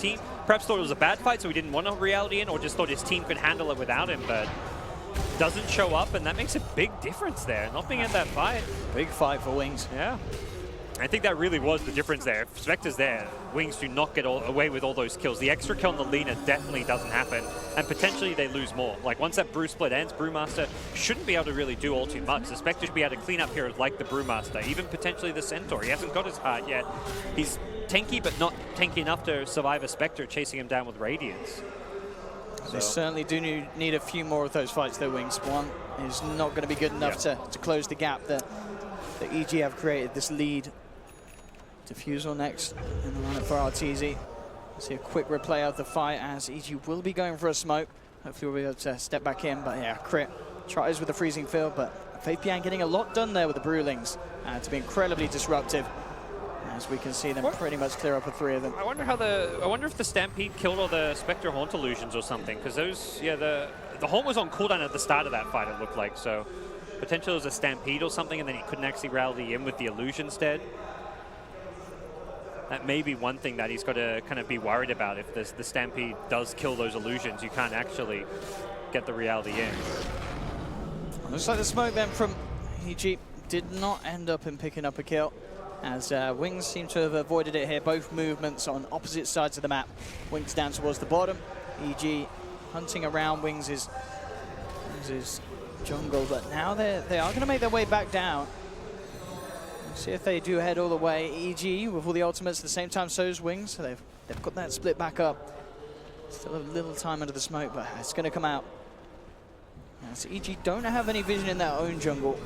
was a bad fight, so he didn't want to reality in, or just thought his team could handle it without him, but doesn't show up, and that makes a big difference there, not being at that fight. Big fight for Wings. Yeah. I think that really was the difference there. If Spectre's there, Wings do not get away with all those kills. The extra kill on the leaner definitely doesn't happen, and potentially they lose more. Like, once that Brew split ends, Brewmaster shouldn't be able to really do all too much. The Spectre should be able to clean up heroes like the Brewmaster, even potentially the Centaur. He hasn't got his heart yet. He's tanky, but not tanky enough to survive a Spectre chasing him down with Radiance. They certainly do need a few more of those fights, though, Wings. One is not going to be good enough to close the gap that EG have created, this lead. Diffusal next in the lineup for Arteezy. See a quick replay of the fight as EG will be going for a smoke. Hopefully we'll be able to step back in, but yeah, Crit tries with the freezing field, but Faith Bian getting a lot done there with the Brewlings to be incredibly disruptive. As we can see them pretty much clear up with 3 of them. I wonder if the Stampede killed all the Spectre Haunt illusions or something, because those, the Haunt was on cooldown at the start of that fight, it looked like, so potentially it was a Stampede or something, and then he couldn't actually rally in with the illusion instead. That may be one thing that he's got to kind of be worried about. If the Stampede does kill those illusions, you can't actually get the reality in. Looks like the smoke then from EG did not end up in picking up a kill, as Wings seem to have avoided it here. Both movements on opposite sides of the map. Wings down towards the bottom. EG hunting around Wings' jungle, but now they are going to make their way back down. See if they do head all the way. EG with all the ultimates at the same time, so is Wings. So they've got that split back up. Still a little time under the smoke, but it's going to come out. So EG don't have any vision in their own jungle,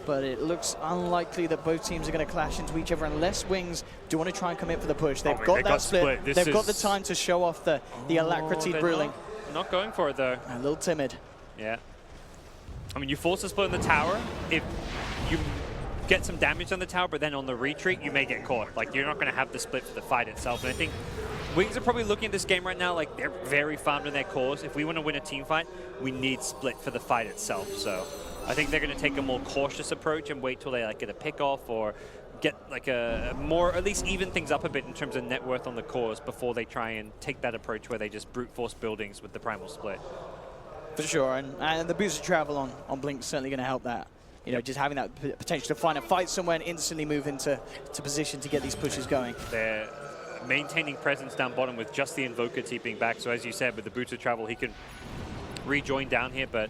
but it looks unlikely that both teams are going to clash into each other unless Wings do want to try and commit for the push. They've got that split. They've got the time to show off the Alacrity Brewing. Not going for it, though. A little timid. Yeah. I mean, you force a split in the tower. If you get some damage on the tower, but then on the retreat, you may get caught. Like, you're not going to have the split for the fight itself. And I think Wings are probably looking at this game right now like they're very farmed in their cores. If we want to win a team fight, we need split for the fight itself. So I think they're going to take a more cautious approach and wait till they like get a pick off or get like a more, at least even things up a bit in terms of net worth on the cores before they try and take that approach where they just brute force buildings with the primal split. For sure, and the boost of travel on Blink is certainly going to help that. You know, just having that potential to find a fight somewhere and instantly move into position to get these pushes going. They're maintaining presence down bottom with just the Invoker TPing back. So as you said, with the boots of travel, he can rejoin down here. But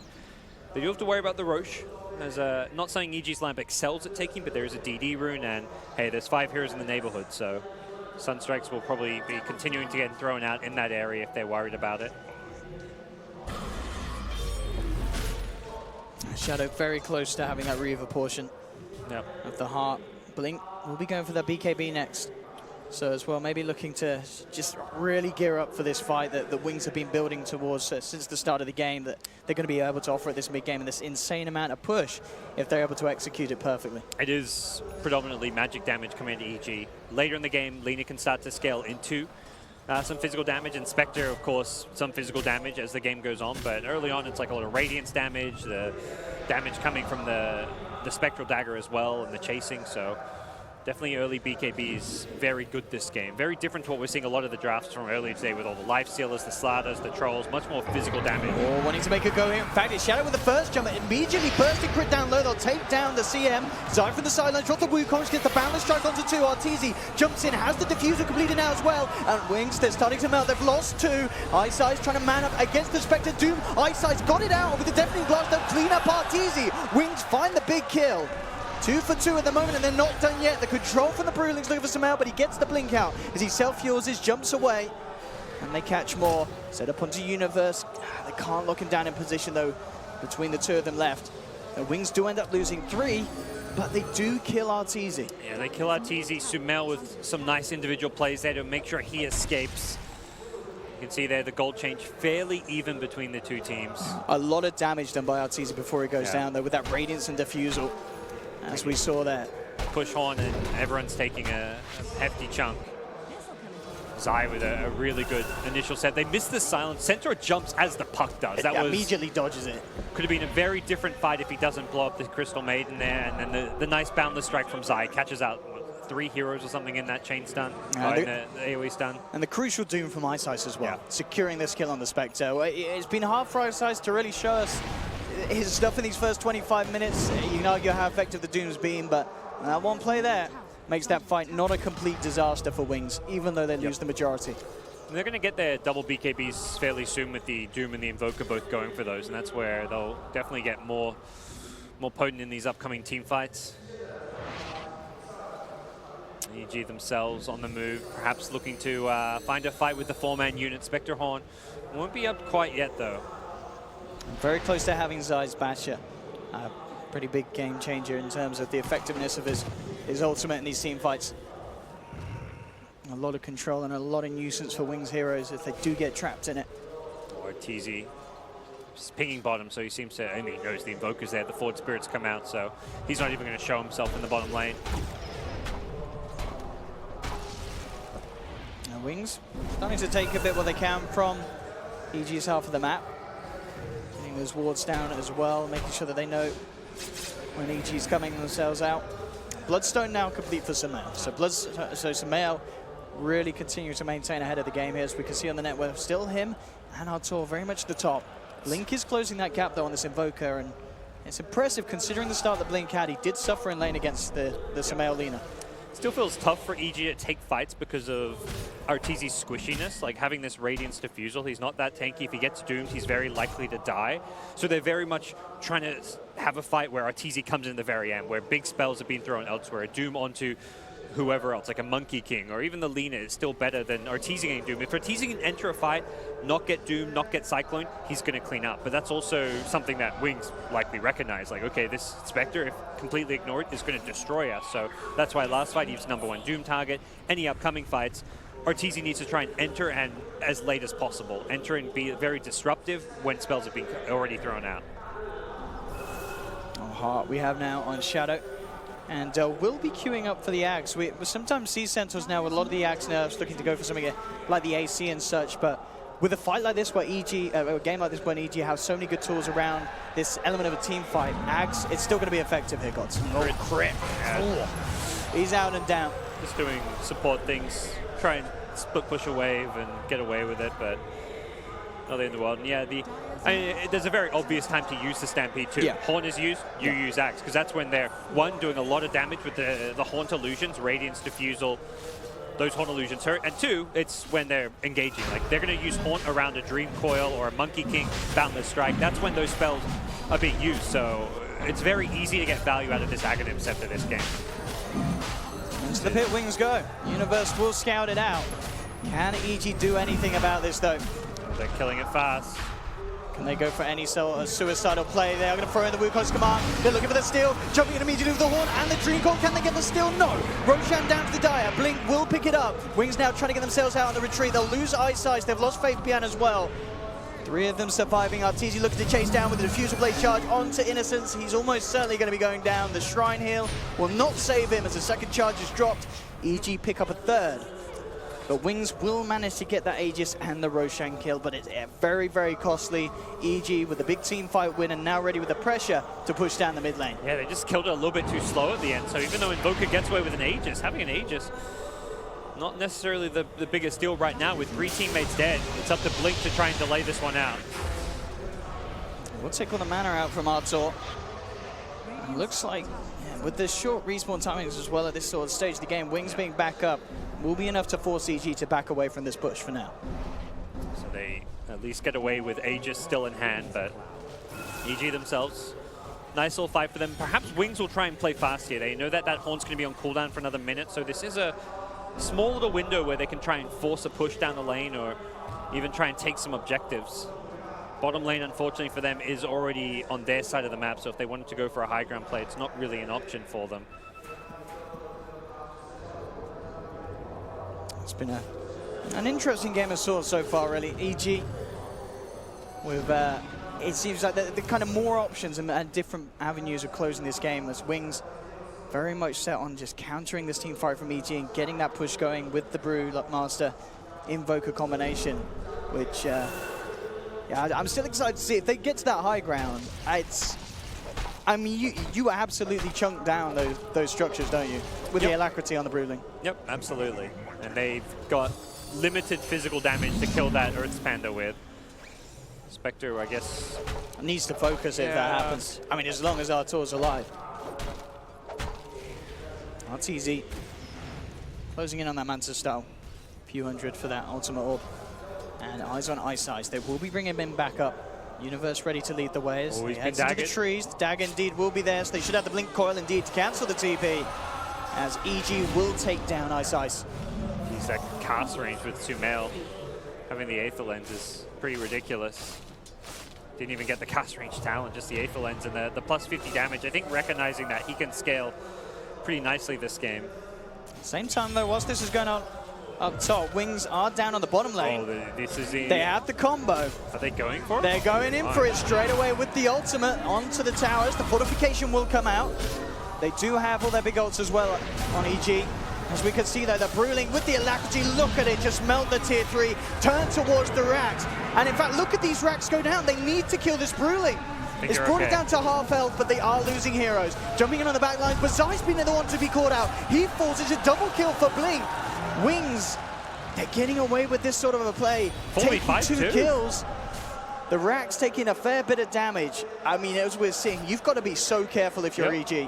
they do have to worry about the Roche. As not saying EG's lineup excels at taking, but there is a DD rune, and hey, there's 5 heroes in the neighborhood. So Sunstrikes will probably be continuing to get thrown out in that area if they're worried about it. Shadow very close to having that Reaver portion of the heart. Blink will be going for that BKB next. So as well, maybe looking to just really gear up for this fight that the Wings have been building towards since the start of the game, that they're going to be able to offer at this mid-game and this insane amount of push if they're able to execute it perfectly. It is predominantly magic damage coming into EG. Later in the game, Lina can start to scale into some physical damage, and Spectre, of course, some physical damage as the game goes on, but early on it's like a lot of Radiance damage, the damage coming from the Spectral Dagger as well, and the chasing, so definitely early BKB is very good this game. Very different to what we're seeing a lot of the drafts from earlier today with all the Life Stealers, the Slatters, the Trolls, much more physical damage. Oh, wanting to make a go here. In fact, it's Shadow with the first jump, immediately bursting crit down low. They'll take down the CM. Zai from the sideline, drop the Wukong, gets the Boundless Strike onto 2. Arteezy jumps in, has the Diffuser completed now as well. And Wings, they're starting to melt. They've lost 2. Eyesight trying to man up against the Spectre Doom. Eyesight's got it out with the Deafening Blast. They'll clean up Arteezy. Wings find the big kill. 2 for 2 at the moment, and they're not done yet. The control from the Brewling's looking for some help, but he gets the blink out as he self-fuels his, jumps away, and they catch more. Set up onto Universe. They can't lock him down in position, though, between the 2 of them left. The Wings do end up losing 3, but they do kill Arteezy. Yeah, they kill Arteezy. Sumail with some nice individual plays there to make sure he escapes. You can see there the gold change fairly even between the 2 teams. A lot of damage done by Arteezy before he goes down, though, with that Radiance and Diffusal. As we saw there. Push Horn and everyone's taking a hefty chunk. Zai with a really good initial set. They missed the silence. Centaur jumps as the puck does. That was immediately dodges it. Could have been a very different fight if he doesn't blow up the Crystal Maiden there. And then the nice Boundless Strike from Zai catches out 3 heroes or something in that chain stun, in the AoE stun. And the crucial Doom from Eyesight as well, securing this kill on the Spectre. It's been hard for Eyesight to really show us his stuff in these first 25 minutes. You can argue how effective the Doom's been, but that one play there makes that fight not a complete disaster for Wings, even though they lose the majority. And they're going to get their double BKBs fairly soon with the Doom and the Invoker both going for those, and that's where they'll definitely get more potent in these upcoming team fights. EG themselves on the move, perhaps looking to find a fight with the 4-man unit. Spectre Horn won't be up quite yet, though. Very close to having Zai's Basher. Pretty big game changer in terms of the effectiveness of his ultimate in these team fights. A lot of control and a lot of nuisance for Wings heroes if they do get trapped in it. Arteezy just pinging bottom, so he seems to, and he knows the Invoker's there, the Forward Spirits come out, so he's not even going to show himself in the bottom lane. Now Wings starting to take a bit what they can from EG's half of the map. Getting those wards down as well, making sure that they know when EG's coming themselves out. Bloodstone now complete for Sumail. So Sumail really continue to maintain ahead of the game here, as we can see on the network. Still him and Artur very much at the top. Link is closing that gap though on this Invoker, and It's impressive considering the start that Blink had. He did suffer in lane against the Samael Lina. Still feels tough for EG to take fights because of Arteezy's squishiness, like having this Radiance Diffusal. He's not that tanky. If he gets doomed, he's very likely to die. So they're very much trying to have a fight where Arteezy comes in the very end, where big spells are being thrown elsewhere, Doom onto whoever else, like a Monkey King, or even the Lina is still better than Arteezy getting Doom. If Arteezy can enter a fight, not get Doom, not get Cyclone, he's going to clean up. But that's also something that Wings likely recognize. Like, okay, this Spectre, if completely ignored, is going to destroy us. So that's why last fight he was #1 Doom target. Any upcoming fights, Arteezy needs to try and enter and as late as possible. Enter and be very disruptive when spells have been already thrown out. Oh, Heart we have now on Shadow. And we'll be queuing up for the Axe. We sometimes see Centaurs now with a lot of the Axe nerfs looking to go for something like the AC and such, but with a fight like this where EG, a game like this when EG have so many good tools around this element of a team fight, Axe, it's still going to be effective here, Gods. Oh, crit. Yeah. He's out and down. Just doing support things, try and split push a wave and get away with it, but not the end of the world. And yeah, I mean, there's a very obvious time to use the Stampede too. Yeah. Horn is used, you use Axe, because that's when they're, one, doing a lot of damage with the Haunt illusions, Radiance Diffusal, those Haunt illusions hurt, and two, it's when they're engaging. Like, they're going to use Haunt around a Dream Coil or a Monkey King, Boundless Strike. That's when those spells are being used, so it's very easy to get value out of this Aghanim Scepter this game. Into the pit Wings go. Universe will scout it out. Can EG do anything about this though? They're killing it fast. Can they go for any sort of suicidal play? They are going to throw in the Wukong's command. They're looking for the steal, jumping in immediately with the Horn and the Dream Coil. Can they get the steal? No. Roshan down to the Dire. Blink will pick it up. Wings now trying to get themselves out on the retreat. They'll lose Ice Ice. They've lost Faith Pian as well. 3 of them surviving. Arteezy looking to chase down with the Diffusal Blade charge onto Innocence. He's almost certainly going to be going down. The Shrine Heal will not save him as the second charge is dropped. EG pick up a third. But Wings will manage to get that Aegis and the Roshan kill, but it's very, very costly. EG with a big team fight win and now ready with the pressure to push down the mid lane. Yeah, they just killed it a little bit too slow at the end, so even though Invoker gets away with an Aegis, having an Aegis, not necessarily the biggest deal right now with 3 teammates dead. It's up to Blink to try and delay this one out. We'll take all the mana out from Artur. Looks like, yeah, with the short respawn timings as well at this sort of stage of the game, Wings being back up will be enough to force EG to back away from this push for now. So they at least get away with Aegis still in hand, but EG themselves, nice little fight for them. Perhaps Wings will try and play fast here. They know that that Horn's going to be on cooldown for another minute, so this is a small little window where they can try and force a push down the lane or even try and take some objectives. Bottom lane, unfortunately for them, is already on their side of the map, so if they wanted to go for a high ground play, it's not really an option for them. It's been an interesting game of sorts so far, really. EG, with it seems like the kind of more options and different avenues of closing this game as Wings very much set on just countering this team fight from EG and getting that push going with the Brewmaster Invoker combination, which, yeah, I'm still excited to see if they get to that high ground. I mean, you absolutely chunk down those structures, don't you? With the alacrity on the Broodling. Yep, absolutely. And they've got limited physical damage to kill that Earth Panda with. Spectre, I guess, needs to focus if that happens. I mean, as long as Artur's alive. Arteezy closing in on that Manta style. Few hundred for that ultimate orb. And eyes on Ice Ice. They will be bringing him back up. Universe ready to lead the way as they head into the trees. The dagger indeed will be there, so they should have the Blink Coil indeed to cancel the TP. As EG will take down Ice Ice. Use that cast range with Sumail. Having the Aether Lens is pretty ridiculous. Didn't even get the cast range talent, just the Aether Lens and the plus 50 damage. I think recognizing that he can scale pretty nicely this game. Same time though, whilst this is going on up top, Wings are down on the bottom lane. Oh, this is they have the combo. Are they going for it? They're going in for it straight away with the ultimate onto the towers. The fortification will come out. They do have all their big ults as well on EG. As we can see though, the Brewling with the alacrity, look at it, just melt the tier 3, turn towards the racks. And in fact, look at these racks go down. They need to kill this Brewling. It's brought it down to half health, but they are losing heroes. Jumping in on the back line, Bazai's been the one to be caught out. He falls, it's a double kill for Blink. Wings, they're getting away with this sort of a play. Taking 2 kills. The Rack's taking a fair bit of damage. I mean, as we're seeing, you've got to be so careful if you're EG.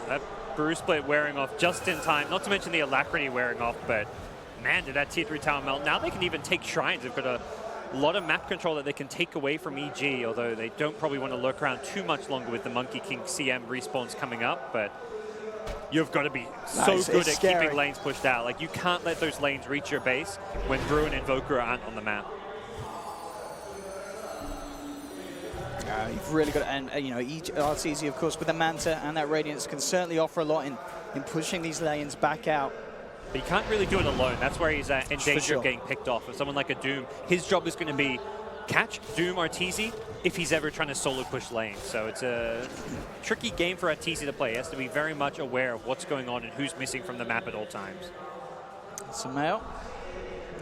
That Brew Split wearing off just in time, not to mention the Alacrity wearing off, but man, did that tier 3 tower melt. Now they can even take Shrines. They've got a lot of map control that they can take away from EG, although they don't probably want to lurk around too much longer with the Monkey King CM respawns coming up, but you've got to be so good at keeping lanes pushed out. Like, you can't let those lanes reach your base when Brew and Invoker aren't on the map. You've really got to, and you know, RTZ, of course, with the Manta and that Radiance can certainly offer a lot in pushing these lanes back out. But he can't really do it alone. That's where he's in danger of getting picked off. If someone like a Doom, his job is going to be catch Doom Arteezy if he's ever trying to solo push lanes. So it's a tricky game for Arteezy to play. He has to be very much aware of what's going on and who's missing from the map at all times. Sumail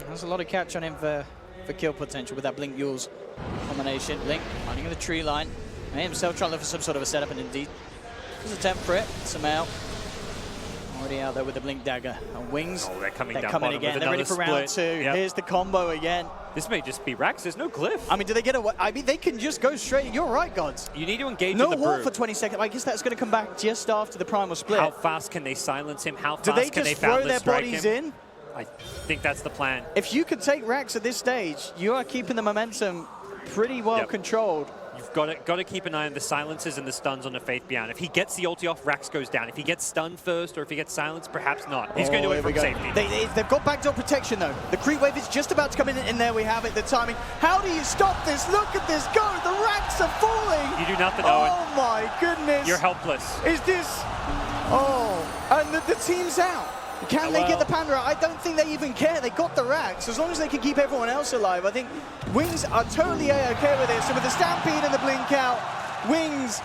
has a lot of catch on him for kill potential with that Blink Yules combination. Blink running in the tree line. He himself trying to look for some sort of a setup, and indeed there's a attempt for it. Sumail already out there with the Blink Dagger. And Wings, they're coming again. They're ready for round 2. Yep. Here's the combo again. This may just be Rax. There's no glyph. I mean, do they get away? I mean, they can just go straight. You're right, Gods. You need to engage no with the wall for 20 seconds. I guess that's going to come back just after the Primal Split. How fast can they silence him? How fast do they can just they throw their bodies in? I think that's the plan. If you could take Rax at this stage, you are keeping the momentum pretty well controlled. You've got to keep an eye on the silences and the stuns on the Faith Beyond. If he gets the ulti off, Rax goes down. If he gets stunned first or if he gets silenced, perhaps not. He's going to do it from safety. They've got backdoor protection, though. The creep wave is just about to come in, and there we have it, the timing. How do you stop this? Look at this go. The Rax are falling. You do nothing, Owen. Oh, my goodness. You're helpless. Is this... Oh, and the team's out. Can they get the Panda out? I don't think they even care. They got the Rax. As long as they can keep everyone else alive, I think Wings are totally A-okay with this. So with the Stampede and the Blink out, Wings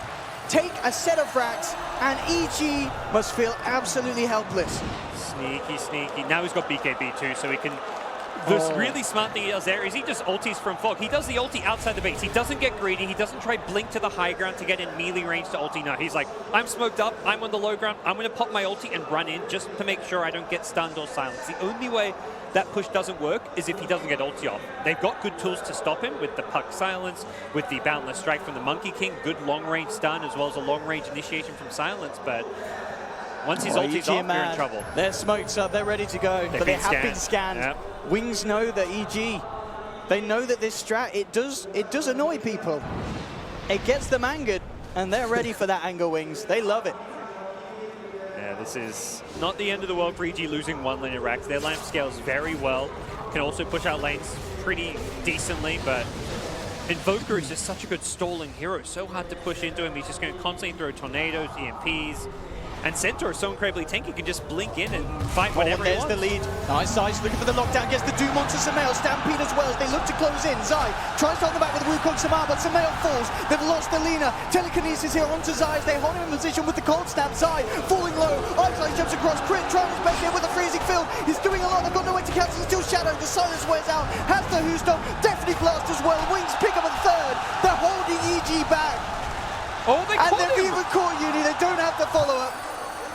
take a set of Rax, and EG must feel absolutely helpless. Sneaky, sneaky. Now he's got BKB too, so he can... The really smart thing he does there is he just ultis from Fog. He does the ulti outside the base. He doesn't get greedy. He doesn't try blink to the high ground to get in melee range to ulti. No, he's like, I'm smoked up. I'm on the low ground. I'm going to pop my ulti and run in just to make sure I don't get stunned or silenced. The only way that push doesn't work is if he doesn't get ulti off. They've got good tools to stop him with the Puck Silence, with the Boundless Strike from the Monkey King, good long-range stun, as well as a long-range initiation from Silence, but once his ulti's off, they're in trouble. They're smoked up. They're ready to go, but they have been scanned. Yep. Wings know that EG, they know that this strat, it does annoy people. It gets them angered, and they're ready for that anger, Wings. They love it. Yeah, this is not the end of the world for EG losing one lane of Rax. Their lamp scales very well, can also push out lanes pretty decently, but Invoker is just such a good stalling hero. So hard to push into him. He's just going to constantly throw tornadoes, EMPs. And Centaur is so incredibly tanky, can just blink in and fight whatever he wants. There's the lead. Nice size, looking for the lockdown. Gets the Doom onto Sumail. Stampede as well as they look to close in. Zai tries to hold the back with the Wukong Samar, but Sumail falls. They've lost the Lina. Telekinesis here onto Zai as they hold him in position with the cold snap. Zai falling low. Ice jumps across. Crit trying his best here with the freezing field. He's doing a lot. They've got nowhere to cancel. He's still shadowed. The silence wears out. Has the Who's-Stop. Definitely blast as well. Wings pick up a third. They're holding EG back. Oh, they caught him. And they've even caught Uni. They don't have the follow-up.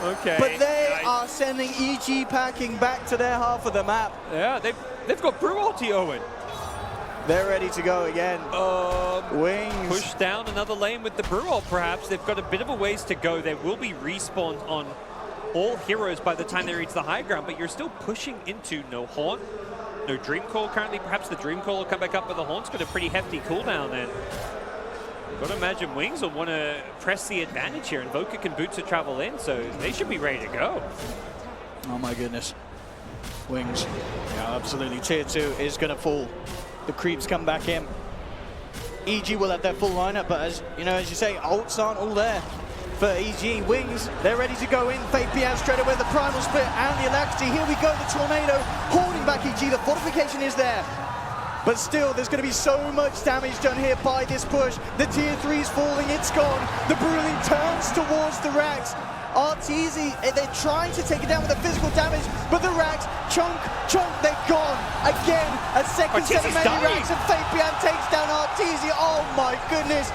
Okay. But they are sending EG packing back to their half of the map. Yeah, they've got Brew ulti, Owen. They're ready to go again. Wings. Push down another lane with the Brew ult, perhaps. They've got a bit of a ways to go. There will be respawns on all heroes by the time they reach the high ground, but you're still pushing into no Haunt, no Dream Call currently. Perhaps the Dream Call will come back up, but the Haunt's got a pretty hefty cooldown, and got to imagine Wings will want to press the advantage here. Invoker can Boots travel in, so they should be ready to go. Oh my goodness. Wings. Yeah, absolutely. Tier 2 is going to fall. The creeps come back in. EG will have their full lineup, but as you say, ults aren't all there for EG. Wings, they're ready to go in. Faith Piaz straight away, the Primal Split and the Alacrity. Here we go, the Tornado holding back EG. The fortification is there. But still, there's going to be so much damage done here by this push. The tier 3's falling, it's gone. The Bruiling turns towards the Rax. Arteezy, they're trying to take it down with the physical damage, but the Rax, chunk, they're gone. Again, a second set of many Rax, and Fabian takes down Arteezy. Oh my goodness.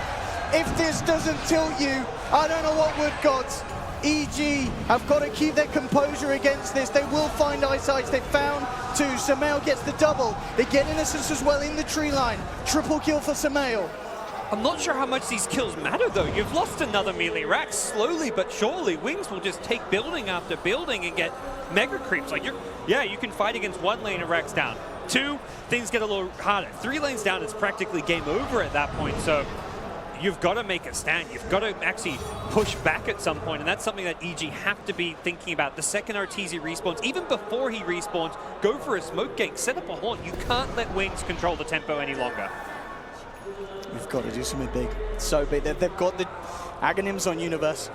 If this doesn't tilt you, I don't know what would, Gods. EG have got to keep their composure against this. They will find eyesight. They found two. Samael gets the double. They get Innocence as well in the tree line. Triple kill for Samael. I'm not sure how much these kills matter, though. You've lost another melee rack. Slowly but surely, Wings will just take building after building and get mega creeps. Like, you can fight against one lane of racks down. 2, things get a little harder. 3 lanes down, it's practically game over at that point. So you've got to make a stand. You've got to actually push back at some point, and that's something that EG have to be thinking about. The second Arteezy respawns, even before he respawns, go for a smoke gank, set up a haunt. You can't let Wings control the tempo any longer. You've got to do something big. So big. They've got the Aghanims on Universe.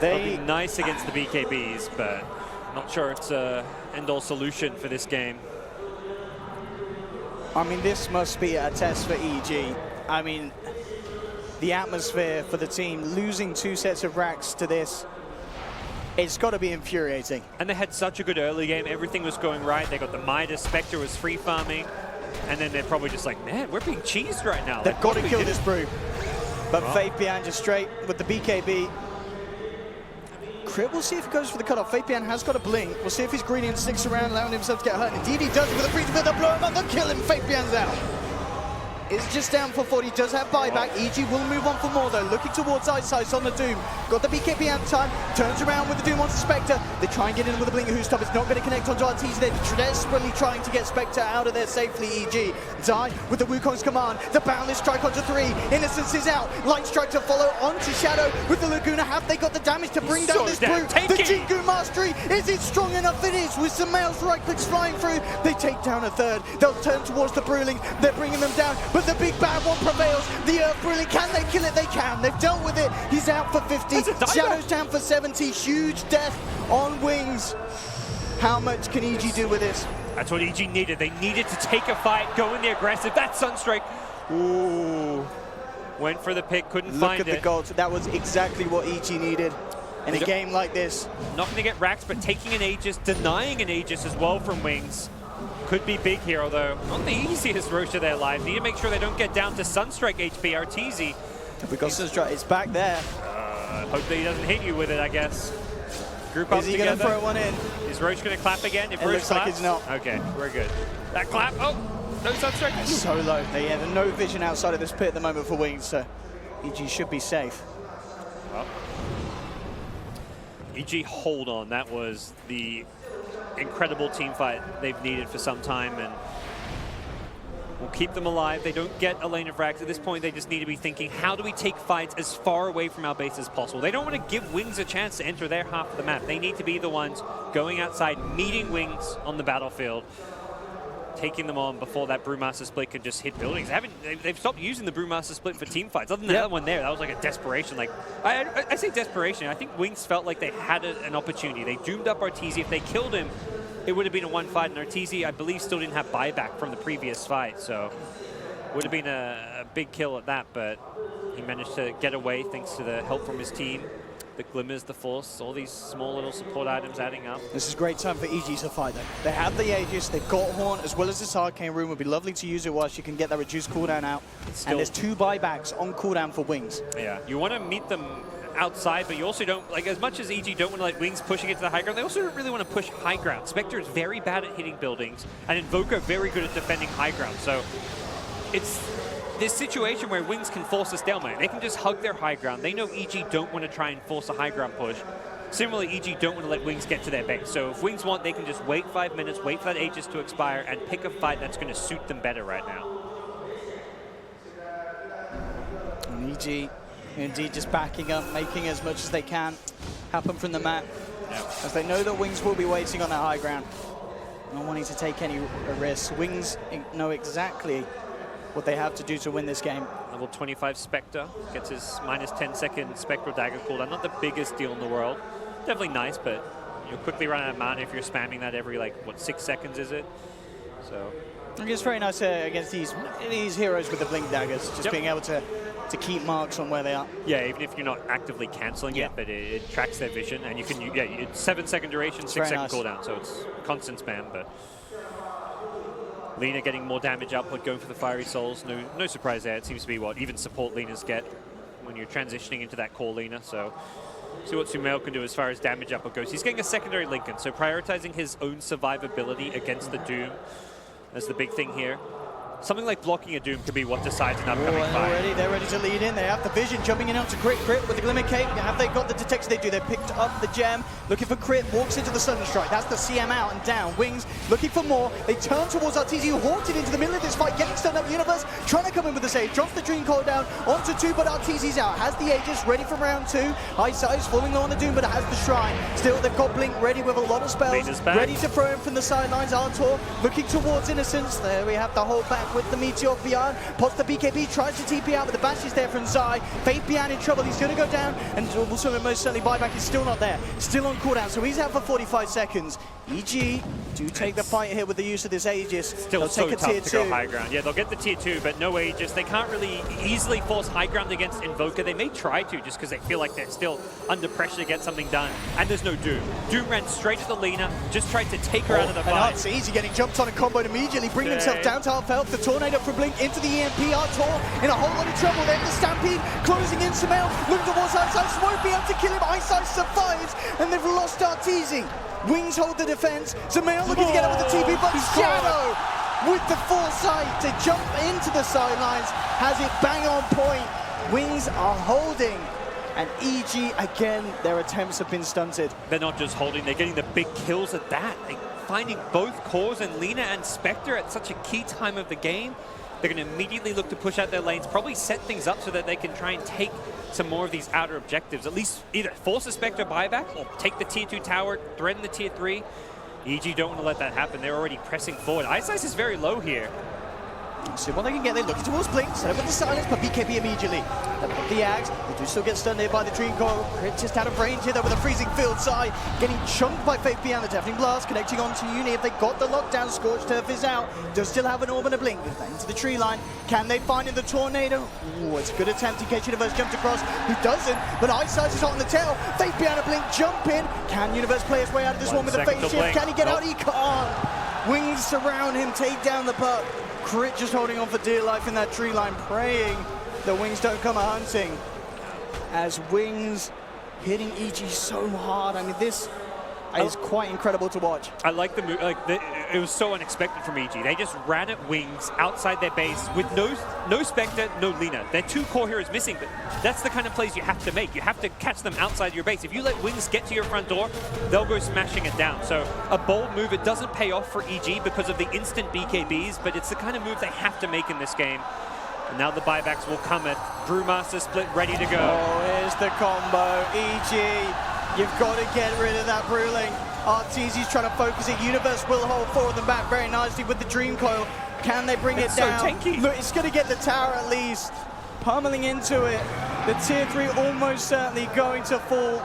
It'll be nice against the BKBs, but not sure it's a end-all solution for this game. I mean, this must be a test for EG. I mean, the atmosphere for the team, losing 2 sets of racks to this, it's got to be infuriating. And they had such a good early game. Everything was going right. They got the Midas. Spectre was free farming. And then they're probably just like, man, we're being cheesed right now. They've like, got to kill this brew. But Fabian just straight with the BKB. Crit, we'll see if he goes for the cutoff. Fabian has got a blink. We'll see if he's greedy and sticks around, allowing himself to get hurt. Indeed, he does with a freeze, they'll blow him up, they'll kill him. Fabian's out. It's just down for 40. Does have buyback. EG will move on for more though. Looking towards eyesight on the Doom. Got the BKB out time. Turns around with the Doom onto Spectre. They try and get in with the Blink Who's Top. It's not going to connect onto Arteezy. They're desperately trying to get Spectre out of there safely. EG die with the Wukong's command. The Boundless strike onto 3. Innocence is out. Light strike to follow onto Shadow with the Laguna. Have they got the damage to bring down this Brew? The Jingu Mastery. Is it strong enough? It is. With Samael's right clicks flying through. They take down a third. They'll turn towards the Brewling. They're bringing them down. But the big bad one prevails. The Earth Brewling, can they kill it? They can. They've dealt with it. He's out for 50. Shadow's down for 70. Huge death on Wings. How much can EG do with this? That's what EG needed. They needed to take a fight, go in the aggressive. That Sunstrike. Ooh. Went for the pick, couldn't find it. Look at the gold. That was exactly what EG needed in a game like this. Not going to get racks, but taking an Aegis, denying an Aegis as well from Wings. Could be big here, although not the easiest road to their lives. Need to make sure they don't get down to Sunstrike HP. Arteezy. If we got Sunstrike, it's back there. Hope that he doesn't hit you with it, I guess. Group up together. Is he going to throw one in? Is Roach going to clap again? If it looks like he's not. Okay, we're good. That clap. Oh, no Sunstrike. So low. They have no vision outside of this pit at the moment for Wings, so EG should be safe. Well, EG, hold on. That was the incredible team fight they've needed for some time, and we'll keep them alive. They don't get a lane of racks. At this point, they just need to be thinking, how do we take fights as far away from our base as possible? They don't want to give Wings a chance to enter their half of the map. They need to be the ones going outside, meeting Wings on the battlefield, taking them on before that Brewmaster split can just hit buildings. They've stopped using the Brewmaster split for team fights. Other than that one there, that was like a desperation. Like I say desperation. I think Wings felt like they had an opportunity. They doomed up Arteezy. If they killed him, it would have been a 1-5. And Arteezy, I believe, still didn't have buyback from the previous fight, so would have been a big kill at that. But he managed to get away thanks to the help from his team. The Glimmers, the Force, all these small little support items adding up. This is a great time for EG to fight though. They have the Aegis, they've got Haunt, as well as this Arcane Rune. Would be lovely to use it whilst you can get that reduced cooldown out. And there's 2 buybacks on cooldown for Wings. Yeah, you want to meet them outside, but you also don't, like, as much as EG don't want to let Wings pushing it to the high ground, they also don't really want to push high ground. Spectre is very bad at hitting buildings, and Invoker very good at defending high ground. So it's this situation where Wings can force a stalemate. They can just hug their high ground. They know EG don't want to try and force a high ground push. Similarly, EG don't want to let Wings get to their base. So if Wings want, they can just wait 5 minutes, wait for that Aegis to expire, and pick a fight that's going to suit them better right now. And EG, indeed, just backing up, making as much as they can happen from the map. As they know that Wings will be waiting on that high ground. Not wanting to take any risks. Wings know exactly what they have to do to win this game. Level 25 Spectre gets his -10-second Spectral Dagger cooldown. Not the biggest deal in the world. Definitely nice, but you'll quickly run out of mana if you're spamming that every, like, what, 6 seconds is it? So I think it's very nice against these heroes with the blink daggers, just being able to keep marks on where they are. Yeah, even if you're not actively cancelling it, but it tracks their vision, and you can, it's 7-second duration, 6-second cooldown, so it's constant spam, but Lina getting more damage output, going for the Fiery Souls. No surprise there. It seems to be what even support Linas get when you're transitioning into that core Lina. So See what Sumail can do as far as damage output goes. He's getting a secondary Lincoln, so prioritizing his own survivability against the Doom as the big thing here. Something like blocking a Doom could be what decides an upcoming fight. They're ready to lead in. They have the vision jumping in onto Crit with the Glimmer Cape. Have they got the detection? They do. They picked up the gem. Looking for Crit. Walks into the Sudden Strike. That's the CM out and down. Wings looking for more. They turn towards Arteezy, who hawked it into the middle of this fight. Getting stunned up. Universe trying to come in with the save. Drops the Dream Coil down onto 2, but Arteezy's out. Has the Aegis ready for round 2. High size falling low on the Doom, but it has the Shrine. Still, they've got Blink ready with a lot of spells. Ready to throw him from the sidelines. Artor looking towards Innocence. There we have the hold back with the Meteor. Beyond pots the BKB, tries to TP out, but the bash is there from Zai. Faith Beyond in trouble. He's going to go down, and also most certainly buyback is still not there. Still on cooldown, so he's out for 45 seconds. EG do take the fight here with the use of this Aegis. Still they'll so take a tough tier to 2. go high ground. Yeah, they'll get the tier 2, but no Aegis. They can't really easily force high ground against Invoker. They may try to, just because they feel like they're still under pressure to get something done. And there's no Doom. Doom ran straight at the Lina, just tried to take her out of the fight. And Arteezy getting jumped on and comboed immediately, bringing himself down to half health. The Tornado from Blink into the EMP. Artor in a whole lot of trouble. Then the Stampede closing in. Sumail looking towards Ice won't be able to kill him. Ice survives, and they've lost Arteezy. Wings hold the defense. Sumail looking to get out with the TP, but Shadow with the foresight to jump into the sidelines has it bang on point. Wings are holding, and EG again, their attempts have been stunted. They're not just holding, they're getting the big kills at that. Like, finding both cores and Lina and Spectre at such a key time of the game. They're going to immediately look to push out their lanes, probably set things up so that they can try and take some more of these outer objectives. At least either force a Spectre buyback or take the tier 2 tower, threaten the tier 3. EG don't want to let that happen. They're already pressing forward. Ice is very low here. See what they can get. They're looking towards Blink, set up with the silence, but BKB immediately. They put the axe. They do still get stunned here by the Dream Coil. Crit just out of range here though with a freezing field side. Getting chunked by Faith Beyond the Deafening Blast, connecting onto Uni. If they got the lockdown, Scorched Earth is out. Does still have an orb and a Blink. Into the tree line. Can they find in the Tornado? Ooh, it's a good attempt in case Universe jumped across. Who doesn't? But Ice is on the tail. Faith Beyond a Blink, jump in. Can Universe play his way out of this one with the face shift? Can he get out? He can't. Wings surround him, take down the puck. Crit just holding on for dear life in that tree line, praying the Wings don't come a-hunting. As Wings hitting EG so hard. I mean, this is quite incredible to watch. I like the move. It was so unexpected from EG. They just ran at Wings outside their base with no Spectre, no Lina. Their 2 core heroes missing, but that's the kind of plays you have to make. You have to catch them outside your base. If you let Wings get to your front door, they'll go smashing it down. So a bold move. It doesn't pay off for EG because of the instant BKBs, but it's the kind of move they have to make in this game. And now the buybacks will come at Brewmaster split ready to go. Oh, here's the combo. EG, you've got to get rid of that Brewling. Arteezy's trying to focus it. Universe will hold 4 of them back very nicely with the Dream Coil. Can they bring it down? So tanky. Look, it's going to get the tower at least. Pummeling into it. The tier 3 almost certainly going to fall.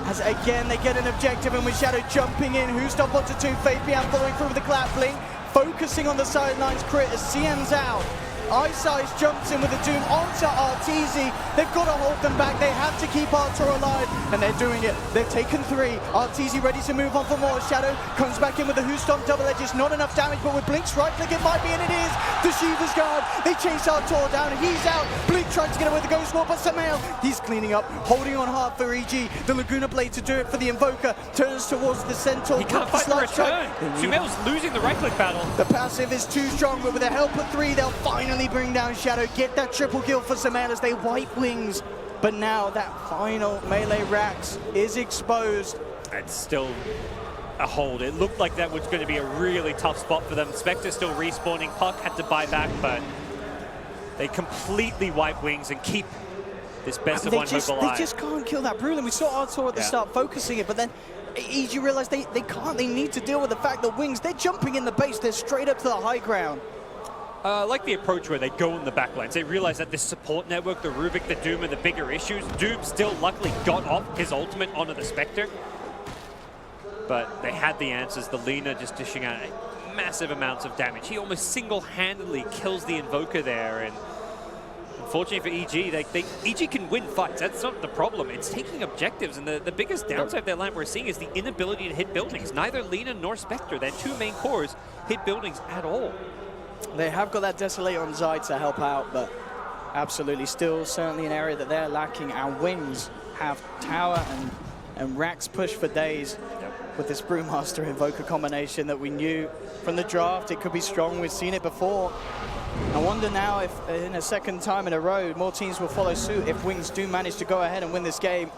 As again, they get an objective, and with Shadow jumping in, who's up onto 2, Faith Beyond following through with the clap Blink, focusing on the sidelines. Crit as CM's out. Ice jumps in with the Doom onto Arteezy. They've got to hold them back. They have to keep Artur alive, and they're doing it. They've taken 3. Arteezy ready to move on for more. Shadow comes back in with the Who Stomp double edges. Not enough damage, but with Blink's right click, it might be, and it is. The Shiva's Guard. They chase Artur down. He's out. Blink trying to get away with the Ghost Wall, but Sumail, he's cleaning up, holding on hard for EG. The Laguna Blade to do it for the Invoker. Turns towards the Centaur. He can't fight the return. Sumail's losing the right click battle. The passive is too strong, but with the help of 3, they'll finally bring down Shadow. Get that triple kill for Sumail as they wipe Wings. But now that final melee Rax is exposed. It's still a hold. It looked like that was going to be a really tough spot for them. Spectre still respawning. Puck had to buy back, but they completely wipe Wings and keep this best of 1 hope alive. They just can't kill that Brewling. We saw Artur at the start focusing it, but then EG realized they can't. They need to deal with the fact that Wings, they're jumping in the base. They're straight up to the high ground. I like the approach where they go in the backlines. They realize that this support network, the Rubik, the Doom, are the bigger issues. Doom still luckily got off his ultimate onto the Spectre. But they had the answers. The Lina just dishing out massive amounts of damage. He almost single-handedly kills the Invoker there. And unfortunately for EG, EG can win fights. That's not the problem. It's taking objectives. And the biggest downside of their line we're seeing is the inability to hit buildings. Neither Lina nor Spectre, their 2 main cores, hit buildings at all. They have got that Desolator on Zai to help out, but absolutely still certainly an area that they're lacking. And Wings have tower and racks push for days with this Brewmaster Invoker combination that we knew from the draft. It could be strong. We've seen it before. I wonder now if in a second time in a row, more teams will follow suit if Wings do manage to go ahead and win this game.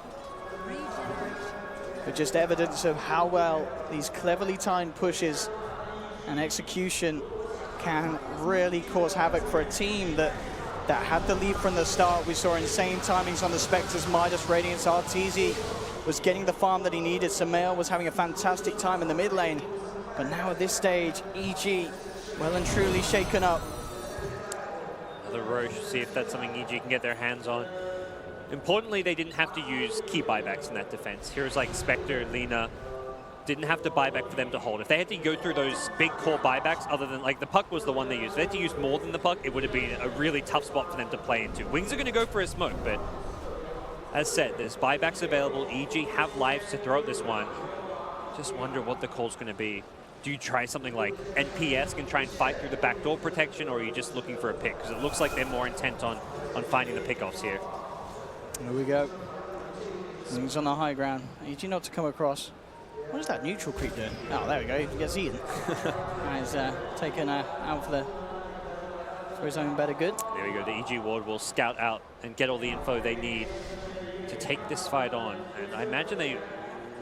But just evidence of how well these cleverly timed pushes and execution can really cause havoc for a team that had the lead from the start. We saw insane timings on the Spectres, Midas, Radiance, Arteezy was getting the farm that he needed. Samael was having a fantastic time in the mid lane. But now at this stage, EG well and truly shaken up. The Roche, see if that's something EG can get their hands on. Importantly, they didn't have to use key buybacks in that defense. Heroes like Spectre, Lina, didn't have to buy back for them to hold. If they had to go through those big core buybacks, other than like the puck was the one they used, if they had to use more than the puck, it would have been a really tough spot for them to play into. Wings are going to go for a smoke, but as said, there's buybacks available. EG have lives to throw at this one. Just wonder what the call's going to be. Do you try something like NPS and try and fight through the backdoor protection, or are you just looking for a pick? Because it looks like they're more intent on finding the pickoffs here. There we go. Wings on the high ground. EG not to come across. What is that neutral creep doing? Oh, there we go. He gets eaten. He's taken out for his own better good. There we go. The EG ward will scout out and get all the info they need to take this fight on. And I imagine they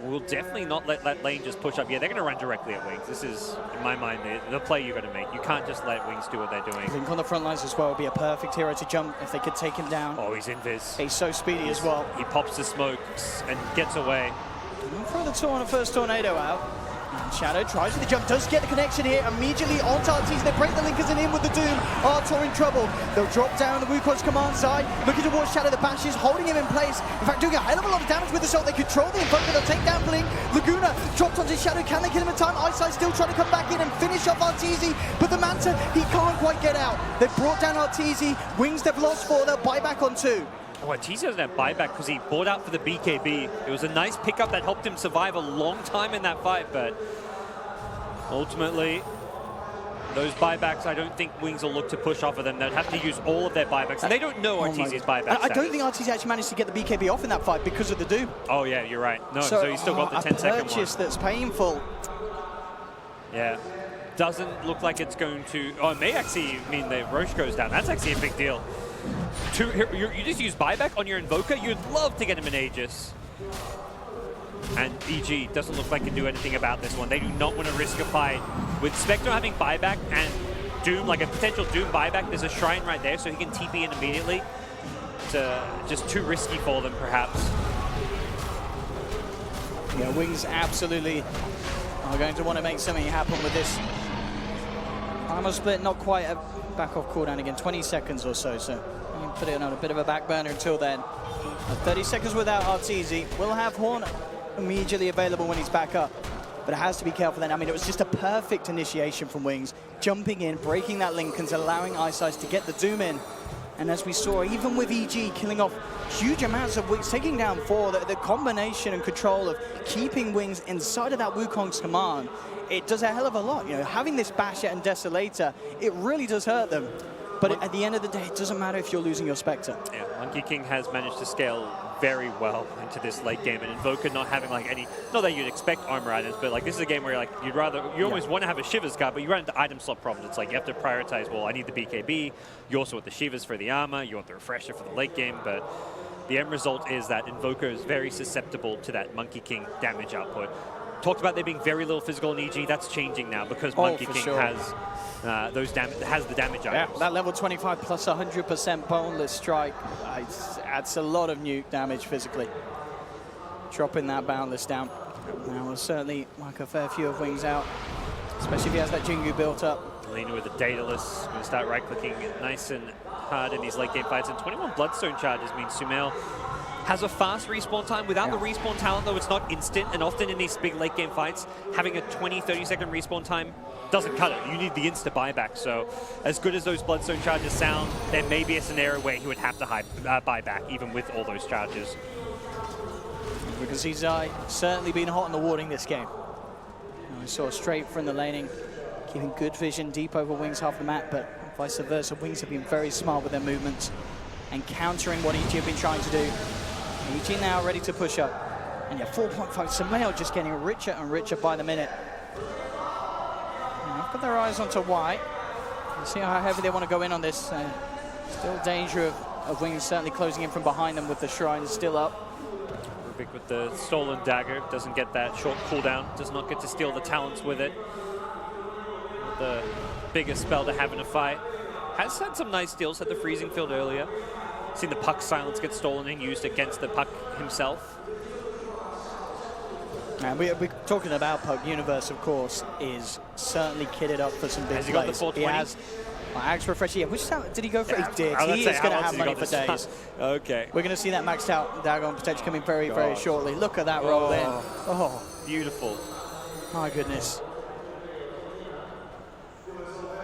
will definitely not let that lane just push up. Yeah, they're going to run directly at Wings. This is, in my mind, the play you're going to make. You can't just let Wings do what they're doing. Link on the front lines as well would be a perfect hero to jump if they could take him down. Oh, he's invis. He's so speedy as well. He pops the smokes and gets away. Throw the first tornado out. And Shadow tries with the jump, does get the connection here. Immediately on Arteezy, they break the linkers and in with the Doom. Artor in trouble. They'll drop down the Wukong's command side, looking towards Shadow. The bash is holding him in place. In fact, doing a hell of a lot of damage with the shot. They control the Invoker, they'll take down Blink. Laguna dropped onto Shadow. Can they kill him in time? Eyesight still trying to come back in and finish off Arteezy, but the Manta, he can't quite get out. They've brought down Arteezy. Wings they've lost 4, they'll buy back on 2. Oh, Arteezy doesn't have buyback because he bought out for the BKB. It was a nice pickup that helped him survive a long time in that fight, but ultimately, those buybacks, I don't think Wings will look to push off of them. They'd have to use all of their buybacks, and they don't know Arteezy's buybacks. I don't think Arteezy actually managed to get the BKB off in that fight because of the Doom. Oh, yeah, you're right. No, so he's still got the 10-second one. A purchase that's painful. Yeah. Doesn't look like it's going to... Oh, it may actually mean the Roche goes down. That's actually a big deal. You just use buyback on your Invoker. You'd love to get him an Aegis. And EG doesn't look like it can do anything about this one. They do not want to risk a fight. With Spectre having buyback and Doom, like a potential Doom buyback, there's a Shrine right there, so he can TP in immediately. It's just too risky for them, perhaps. Yeah, Wings absolutely are going to want to make something happen with this. Primal split, not quite a back off cooldown again, 20 seconds or so, so you put it on a bit of a back burner until then. 30 seconds without Arteezy. We'll have Horn immediately available when he's back up, but it has to be careful then. I mean, it was just a perfect initiation from Wings, jumping in, breaking that link and allowing Eyesight to get the Doom in. And as we saw, even with EG killing off huge amounts of Wings, taking down 4, the combination and control of keeping Wings inside of that Wukong's command, it does a hell of a lot. You know, having this Basher and Desolator, it really does hurt them. But at the end of the day, it doesn't matter if you're losing your Spectre. Yeah, Monkey King has managed to scale very well into this late game, and Invoker not having like any, not that you'd expect armor items, but like this is a game where like you almost want to have a Shivers card, but you run into item slot problems. It's like you have to prioritize, well, I need the BKB, you also want the Shivers for the armor, you want the Refresher for the late game, but the end result is that Invoker is very susceptible to that Monkey King damage output. Talked about there being very little physical in EG, that's changing now because Monkey King has the damage items. That level 25 plus 100% boneless strike adds a lot of nuke damage physically. Dropping that boundless down. Now will certainly mark a fair few of Wings out, especially if he has that Jingu built up. Lina with the Daedalus, going to start right-clicking nice and hard in these late-game fights, and 21 Bloodstone charges means Sumail has a fast respawn time. Without the respawn talent, though, it's not instant, and often in these big late-game fights, having a 20-30 second respawn time doesn't cut it. You need the insta buyback, so as good as those Bloodstone charges sound, there may be a scenario where he would have to buy back, even with all those charges. Because he's certainly been hot on the warding this game. We saw straight from the laning, keeping good vision deep over Wings half the map, but vice versa. Wings have been very smart with their movements and countering what EG have been trying to do. EG now ready to push up. And yeah, 4.5. Sumail just getting richer and richer by the minute. They've got their eyes onto White. Let's see how heavy they want to go in on this. Still danger of Wings certainly closing in from behind them with the Shrine still up. Rubik with the stolen dagger, doesn't get that short cooldown, does not get to steal the talents with it. The biggest spell to have in a fight. Has had some nice steals at the freezing field earlier. Seen the puck silence get stolen and used against the puck himself. And we're talking about Puck. Universe, of course, is certainly kitted up for some big Has he plays. got the 420? He has. Axe refresh. Yeah, which did he go for? Yeah, He did. I would He say, is how going to else have has he money got for this? days. Okay. We're going to see that maxed out Dagon potentially coming very, very shortly. Look at that roll in. Oh, Beautiful. my goodness.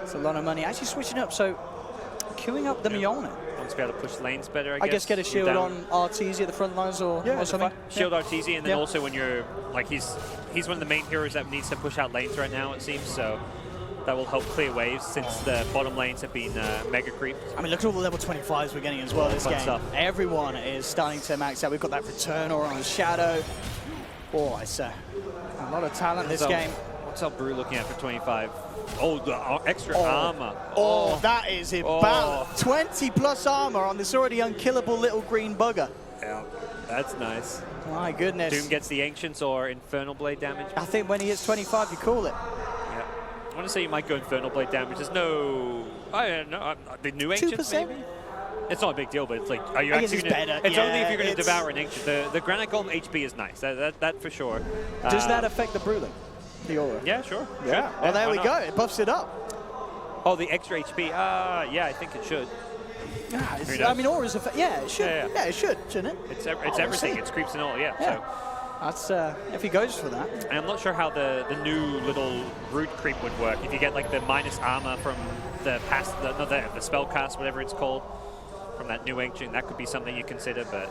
It's a lot of money. Actually switching up, so queuing up the Mjolnir. Wants to be able to push lanes better, I guess get a You're shield down. on Arteezy at the front lines or something. Shield Arteezy, and then Yeah. also when you're, like, he's one of the main heroes that needs to push out lanes right now, it seems, so that will help clear waves since the bottom lanes have been mega creeped. I mean, look at all the level 25s we're getting as well this Fun game. stuff. Everyone is starting to max out. We've got that return aura on Shadow. Oh, it's a lot of talent this game. What's up Brew looking at for 25? Oh, the extra armor. Oh, that is imbalance. 20 plus armor on this already unkillable little green bugger. Yeah, that's nice. My goodness. Doom gets the Ancients or Infernal Blade damage. I think when he hits 25, you call it. Yeah. I want to say you might go Infernal Blade damage. There's no... I don't know. The new Ancients, 2%? maybe? It's not a big deal, but it's like, are you I guess actually it's going to... better. It's only if you're going to It's- devour an Ancient. The Granite Golem HP is nice. That for sure. Does that affect the Bruling? The aura? Yeah, sure. Yeah. Should. Well, there why we not? go. It buffs it up. Oh, the extra HP. Yeah, I think it should. Yeah, Who I knows? mean, auras affect. Yeah, it should. Yeah, Yeah, yeah. it should, shouldn't it? It's we'll everything. see. It's creeps and all. Yeah. Yeah. So. That's if he goes for that. And I'm not sure how the new little root creep would work. If you get like the minus armor from the spell cast, whatever it's called, from that new ancient, that could be something you consider. But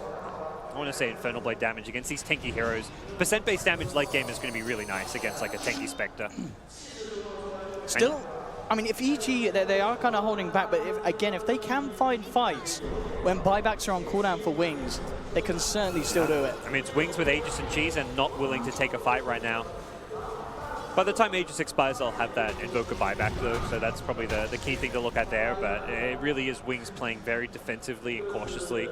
I want to say Infernal Blade damage against these tanky heroes. Percent-based damage late game is going to be really nice against like a tanky Spectre. Still, I mean, if EG, they are kind of holding back, but if they can find fights when buybacks are on cooldown for Wings, they can certainly still do it. I mean, it's Wings with Aegis and Cheese and not willing to take a fight right now. By the time Aegis expires, they'll have that Invoker buyback, though, so that's probably the key thing to look at there. But it really is Wings playing very defensively and cautiously.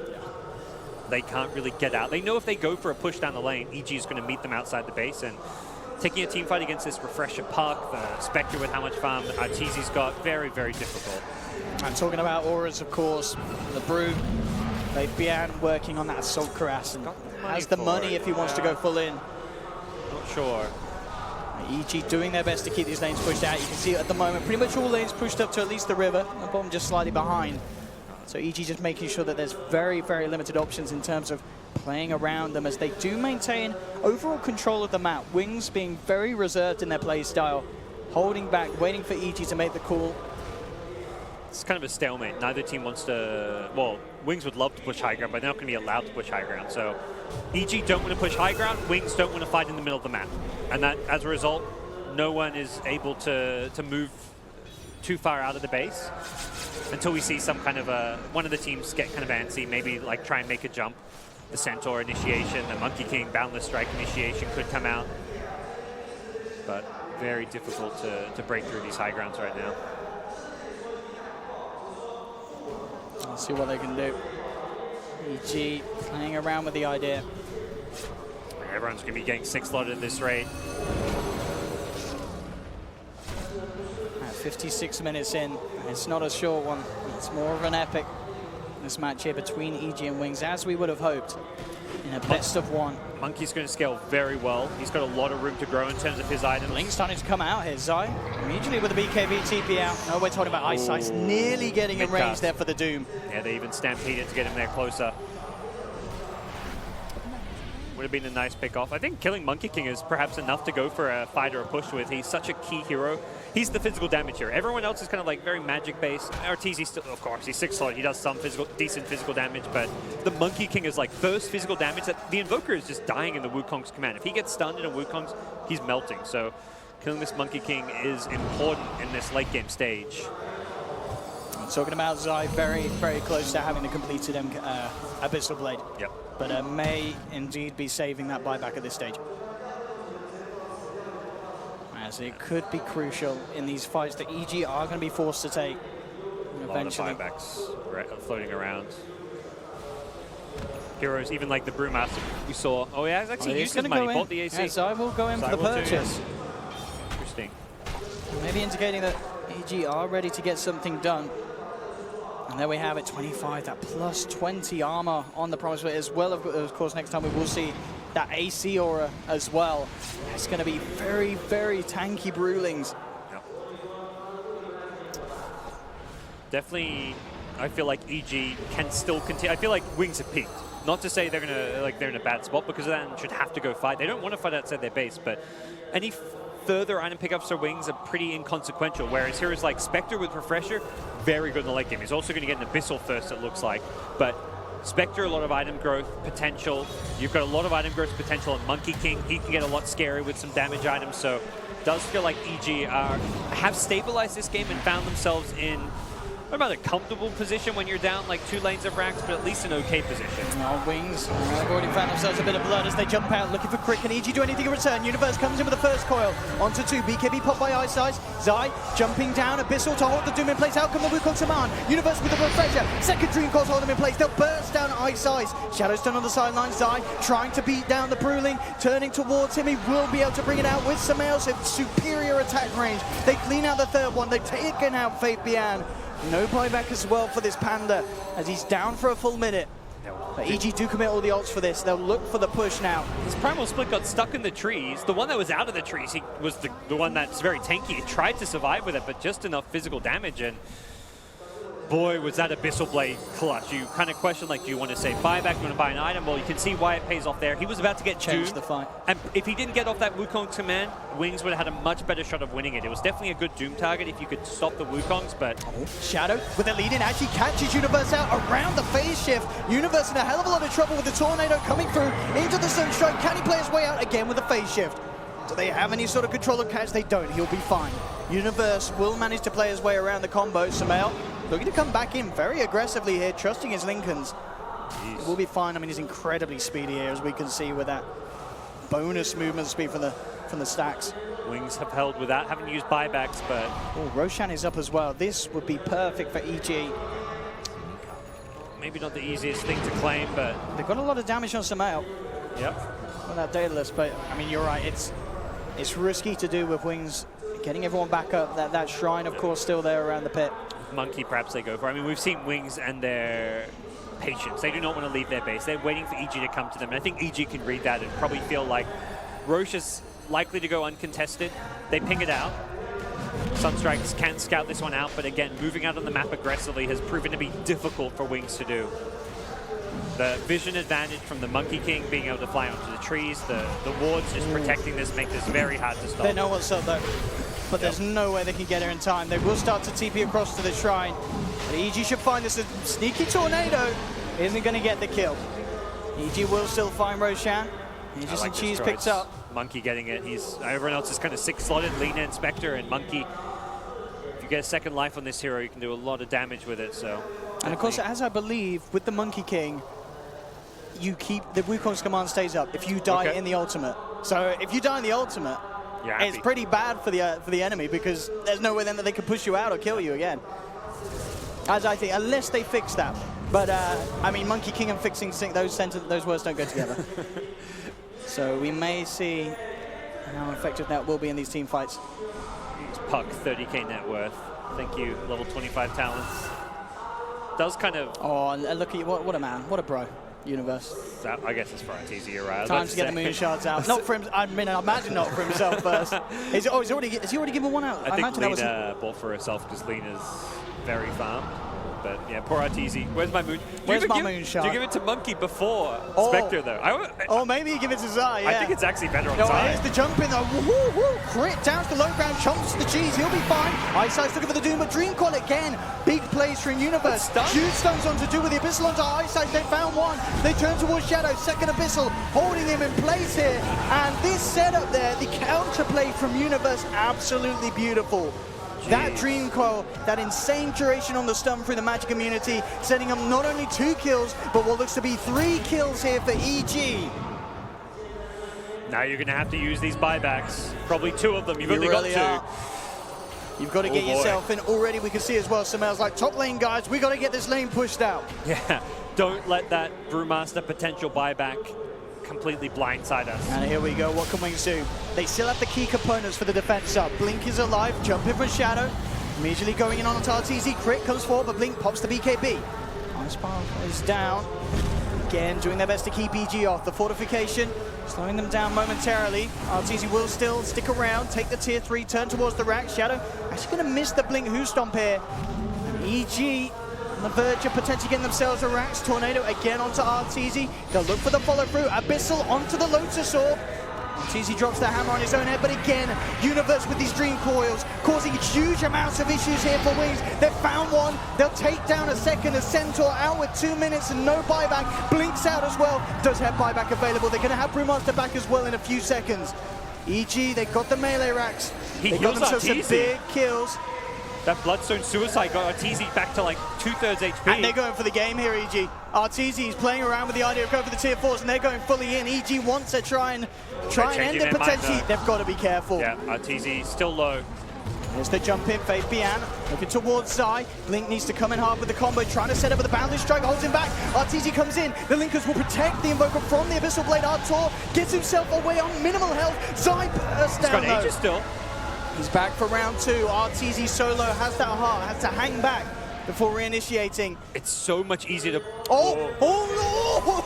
They can't really get out. They know if they go for a push down the lane, EG is going to meet them outside the base. And taking a team fight against this Refresher Puck, the Spectre with how much farm Arteezy's got, very, very difficult. I'm talking about auras, of course. The Brew, they began working on that Assault Cuirass and has the money if he wants to go full in. Not sure. EG doing their best to keep these lanes pushed out. You can see at the moment, pretty much all lanes pushed up to at least the river. The bottom just slightly behind. So EG just making sure that there's very, very limited options in terms of playing around them as they do maintain overall control of the map. Wings being very reserved in their play style, holding back, waiting for EG to make the call. It's kind of a stalemate. Neither team wants to... Well, Wings would love to push high ground, but they're not going to be allowed to push high ground. So EG don't want to push high ground. Wings don't want to fight in the middle of the map. And that, as a result, no one is able to move too far out of the base until we see some kind of one of the teams get kind of antsy, maybe like try and make a jump. The Centaur initiation, the Monkey King Boundless Strike initiation could come out. But very difficult to break through these high grounds right now. Let's see what they can do. EG playing around with the idea. Everyone's going to be getting 6 slotted at this rate. At 56 minutes in, it's not a short one. It's more of an epic. This match here between EG and Wings, as we would have hoped, in a best of one. Monkey's going to scale very well. He's got a lot of room to grow in terms of his items. Link's starting to come out here, Zai. Immediately with the BKB TP out. No, we're talking about Ice Sights nearly getting in range Mid-cast. there for the Doom. Yeah, they even stampeded to get him there closer. Would have been a nice pick off. I think killing Monkey King is perhaps enough to go for a fight or a push with. He's such a key hero. He's the physical damage here. Everyone else is kind of like very magic based. Arteezy still, of course, he's 6 slot. He does some decent physical damage, but the Monkey King is like burst physical damage that the Invoker is just dying in the Wukong's command. If he gets stunned in a Wukong's, he's melting. So killing this Monkey King is important in this late game stage. Talking about Zai, very, very close to having the completed Abyssal Blade. Yep. But may indeed be saving that buyback at this stage. As it could be crucial in these fights that EG are going to be forced to take. Eventually. A lot of buybacks floating around. Heroes, even like the Brewmaster we saw. Oh yeah, he's actually used his money, bought the AC. Yeah, Zai will go in for the purchase. Interesting. Maybe indicating that EG are ready to get something done. And there we have it, 25, that plus 20 armor on the Promise Blade as well. Of course, next time we will see that AC aura as well. It's going to be very, very tanky Brewlings. Yep. Definitely, I feel like EG can still continue. I feel like Wings have peaked. Not to say they're in a bad spot, because of that and should have to go fight. They don't want to fight outside their base, but any further item pickups for Wings are pretty inconsequential, whereas heroes like Spectre with Refresher, very good in the late game. He's also going to get an Abyssal first, it looks like. But Spectre, a lot of item growth potential. You've got a lot of item growth potential on Monkey King. He can get a lot scary with some damage items, so it does feel like EG have stabilized this game and found themselves in about a comfortable position when you're down like 2 lanes of racks, but at least an okay position. Well, Wings have already found themselves a bit of blood as they jump out looking for Crick. Can EG do anything in return? Universe comes in with the first coil onto 2. BKB popped by Ice Eyes. Zai jumping down. Abyssal to hold the Doom in place. Out come the Wukong Command. Universe with the Refresher. Second Dream Coil to hold them in place. They'll burst down Ice Eyes. Shadowstone on the sidelines. Zai trying to beat down the Brewling. Turning towards him. He will be able to bring it out with some else. Superior attack range. They clean out the third one. They've taken out Fate Bian. No buyback as well for this Panda as he's down for a full minute. But EG do commit all the ults for this. They'll look for the push now. His Primal Split got stuck in the trees. The one that was out of the trees, he was the one that's very tanky. He tried to survive with it, but just enough physical damage. And boy, was that Abyssal Blade clutch. You kind of question, like, do you want to say buyback, do you want to buy an item? Well, you can see why it pays off there. He was about to get Changed doomed. the fight. And if he didn't get off that Wukong command, Wings would have had a much better shot of winning it. It was definitely a good Doom target if you could stop the Wukongs, but... Shadow with the lead in actually catches Universe out around the phase shift. Universe in a hell of a lot of trouble with the Tornado coming through into the Sunstrike. Can he play his way out again with the phase shift? Do they have any sort of control of catch? They don't. He'll be fine. Universe will manage to play his way around the combo. Sumail looking to come back in very aggressively here, trusting his Lincolns. Will be fine. I mean, he's incredibly speedy here, as we can see with that bonus movement speed from the stacks. Wings have held with that, haven't used buybacks, but... Oh, Roshan is up as well. This would be perfect for EG. Maybe not the easiest thing to claim, but... They've got a lot of damage on Sumail. Yep. With that Daedalus, but, I mean, you're right. It's risky to do with Wings. Getting everyone back up. That shrine, of course, still there around the pit. Monkey, perhaps they go for. I mean, we've seen Wings and their patience. They do not want to leave their base. They're waiting for EG to come to them. And I think EG can read that and probably feel like Roche is likely to go uncontested. They ping it out. Sunstrikes can scout this one out, but again, moving out on the map aggressively has proven to be difficult for Wings to do. The vision advantage from the Monkey King being able to fly onto the trees, the wards just protecting this make this very hard to stop. They know what's up though, but there's no way they can get here in time. They will start to TP across to the shrine, but EG should find this. A sneaky Tornado isn't going to get the kill. EG will still find Roshan. He's just like cheese picked up. Monkey getting it. Everyone else is kind of 6-slotted. Lina and Spectre and Monkey. If you get a second life on this hero, you can do a lot of damage with it. So, and of course, as I believe with the Monkey King, you keep the Wukong's command stays up if you die in the ultimate. So if you die in the ultimate, it's pretty bad for the enemy, because there's no way then that they can push you out or kill you again. As I think, unless they fix that. But I mean, Monkey King and fixing those words don't go together. So we may see how effective that will be in these team fights. It's Puck, 30k net worth. Thank you, level 25 talents. Does kind of... Oh, look at you, what a man, what a bro. Universe. I guess it's for Arteezy, you're right. Time to get the moon shards out. Not for him. I mean, I imagine not for himself first. Has he already given one out? I think Lina bought for herself because Lina's very farmed. But yeah, poor Arteezy. Where's my moon? Where's my moon shard? Do you give it to Monkey before Spectre though? Or maybe you give it to Zai. Yeah. I think it's actually better on Zai. Here's the jump in though. Woo-hoo-hoo. Crit down to the low ground, chomps the cheese. He'll be fine. Eyesight looking for the Doom, but Dream Coil again. Big plays for Universe. Huge stuns on to do with the Abyssal onto Eyesight. They found one. They turn towards Shadow. Second Abyssal holding him in place here. And this setup there, the counterplay from Universe, absolutely beautiful. That Dream Coil, that insane duration on the stun through the Magic immunity, setting up not only 2 kills, but what looks to be 3 kills here for EG. Now you're going to have to use these buybacks. Probably 2 of them. You've only really got 2. You've got to get yourself in already. We can see as well, Samel's like, top lane, guys, we got to get this lane pushed out. Yeah, don't let that Brewmaster potential buyback completely blindside us. And here we go, what can Wings do? They still have the key components for the defense up. Blink is alive, jumping from Shadow. Immediately going in on RTZ, Crit comes forward, but Blink pops the BKB. Ice Bar is down. Again, doing their best to keep EG off. The fortification, slowing them down momentarily. RTZ will still stick around, take the tier 3, turn towards the rack. Shadow actually going to miss the Blink Who Stomp here. EG on the verge of potentially getting themselves a Rax. Tornado again onto RTZ. They'll look for the follow through. Abyssal onto the Lotus Orb. RTZ drops the hammer on his own head, but again, Universe with these Dream Coils, causing huge amounts of issues here for Wings. They've found one. They'll take down a second. A Centaur out with 2 minutes and no buyback. Blinks out as well. Does have buyback available. They're going to have Brewmaster back as well in a few seconds. EG, they got the melee racks. They got themselves some big kills. That Bloodstone Suicide got RTZ back to like 2/3 HP. And they're going for the game here, EG. RTZ is playing around with the idea of going for the tier 4s, and they're going fully in. EG wants to try and end it potentially. They've got to be careful. Yeah, RTZ still low. There's the jump in, Faith Bian looking towards Zai. Blink needs to come in hard with the combo, trying to set up with the Boundless Strike, holds him back. RTZ comes in, the Linkers will protect the Invoker from the Abyssal Blade. Artur gets himself away on minimal health. Zai bursts down He's got Aegis still. He's back for round 2. RTZ solo has that heart, has to hang back before reinitiating. It's so much easier to... Oh no!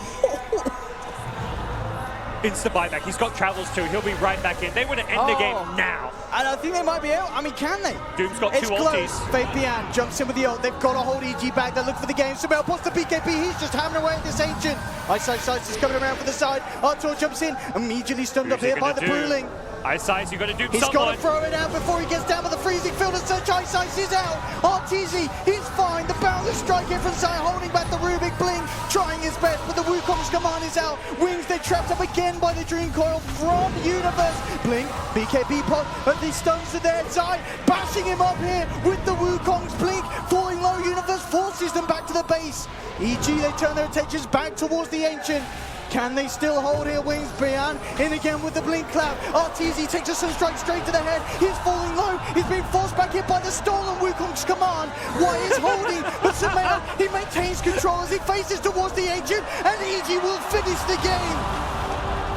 Insta buyback. He's got travels too. He'll be right back in. They want to end the game now. And I think they might be out. I mean, can they? Doom's got it's 2 close. ultis. Faith Bian jumps in with the ult. They've got to hold EG back. They look for the game. Samel pops the BKB. He's just hammering away at this Ancient. Ice Ice is coming around for the side. Artur jumps in. Immediately stunned up here by the Brewling. Ice Ice, you got to do He's got to throw it out before he gets down with the freezing field and search. Ice Ice is out. RTZ, he's fine. The Boundless Strike here from Zai, holding back the Rubik. Blink, trying his best, but the Wukong's command is out. Wings, they're trapped up again by the Dream Coil from Universe. Blink, BKB pop, but these stuns are there. Zai bashing him up here with the Wukong's. Blink, falling low. Universe forces them back to the base. EG, they turn their attentions back towards the Ancient. Can they still hold here? Wings, Bian in again with the Blink Clap. RTZ takes a Sunstrike straight to the head. He's falling low. He's being forced back in by the stolen Wukong's command. Why is holding? But Samel, he maintains control as he faces towards the Ancient, and EG will finish the game.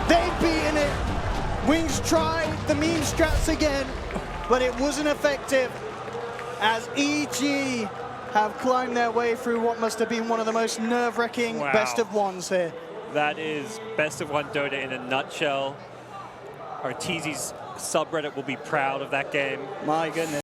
They've beaten it. Wings tried the meme strats again, but it wasn't effective as EG have climbed their way through what must have been one of the most nerve-wracking best of ones here. That is best of 1 Dota in a nutshell. RTZ's subreddit will be proud of that game. My goodness.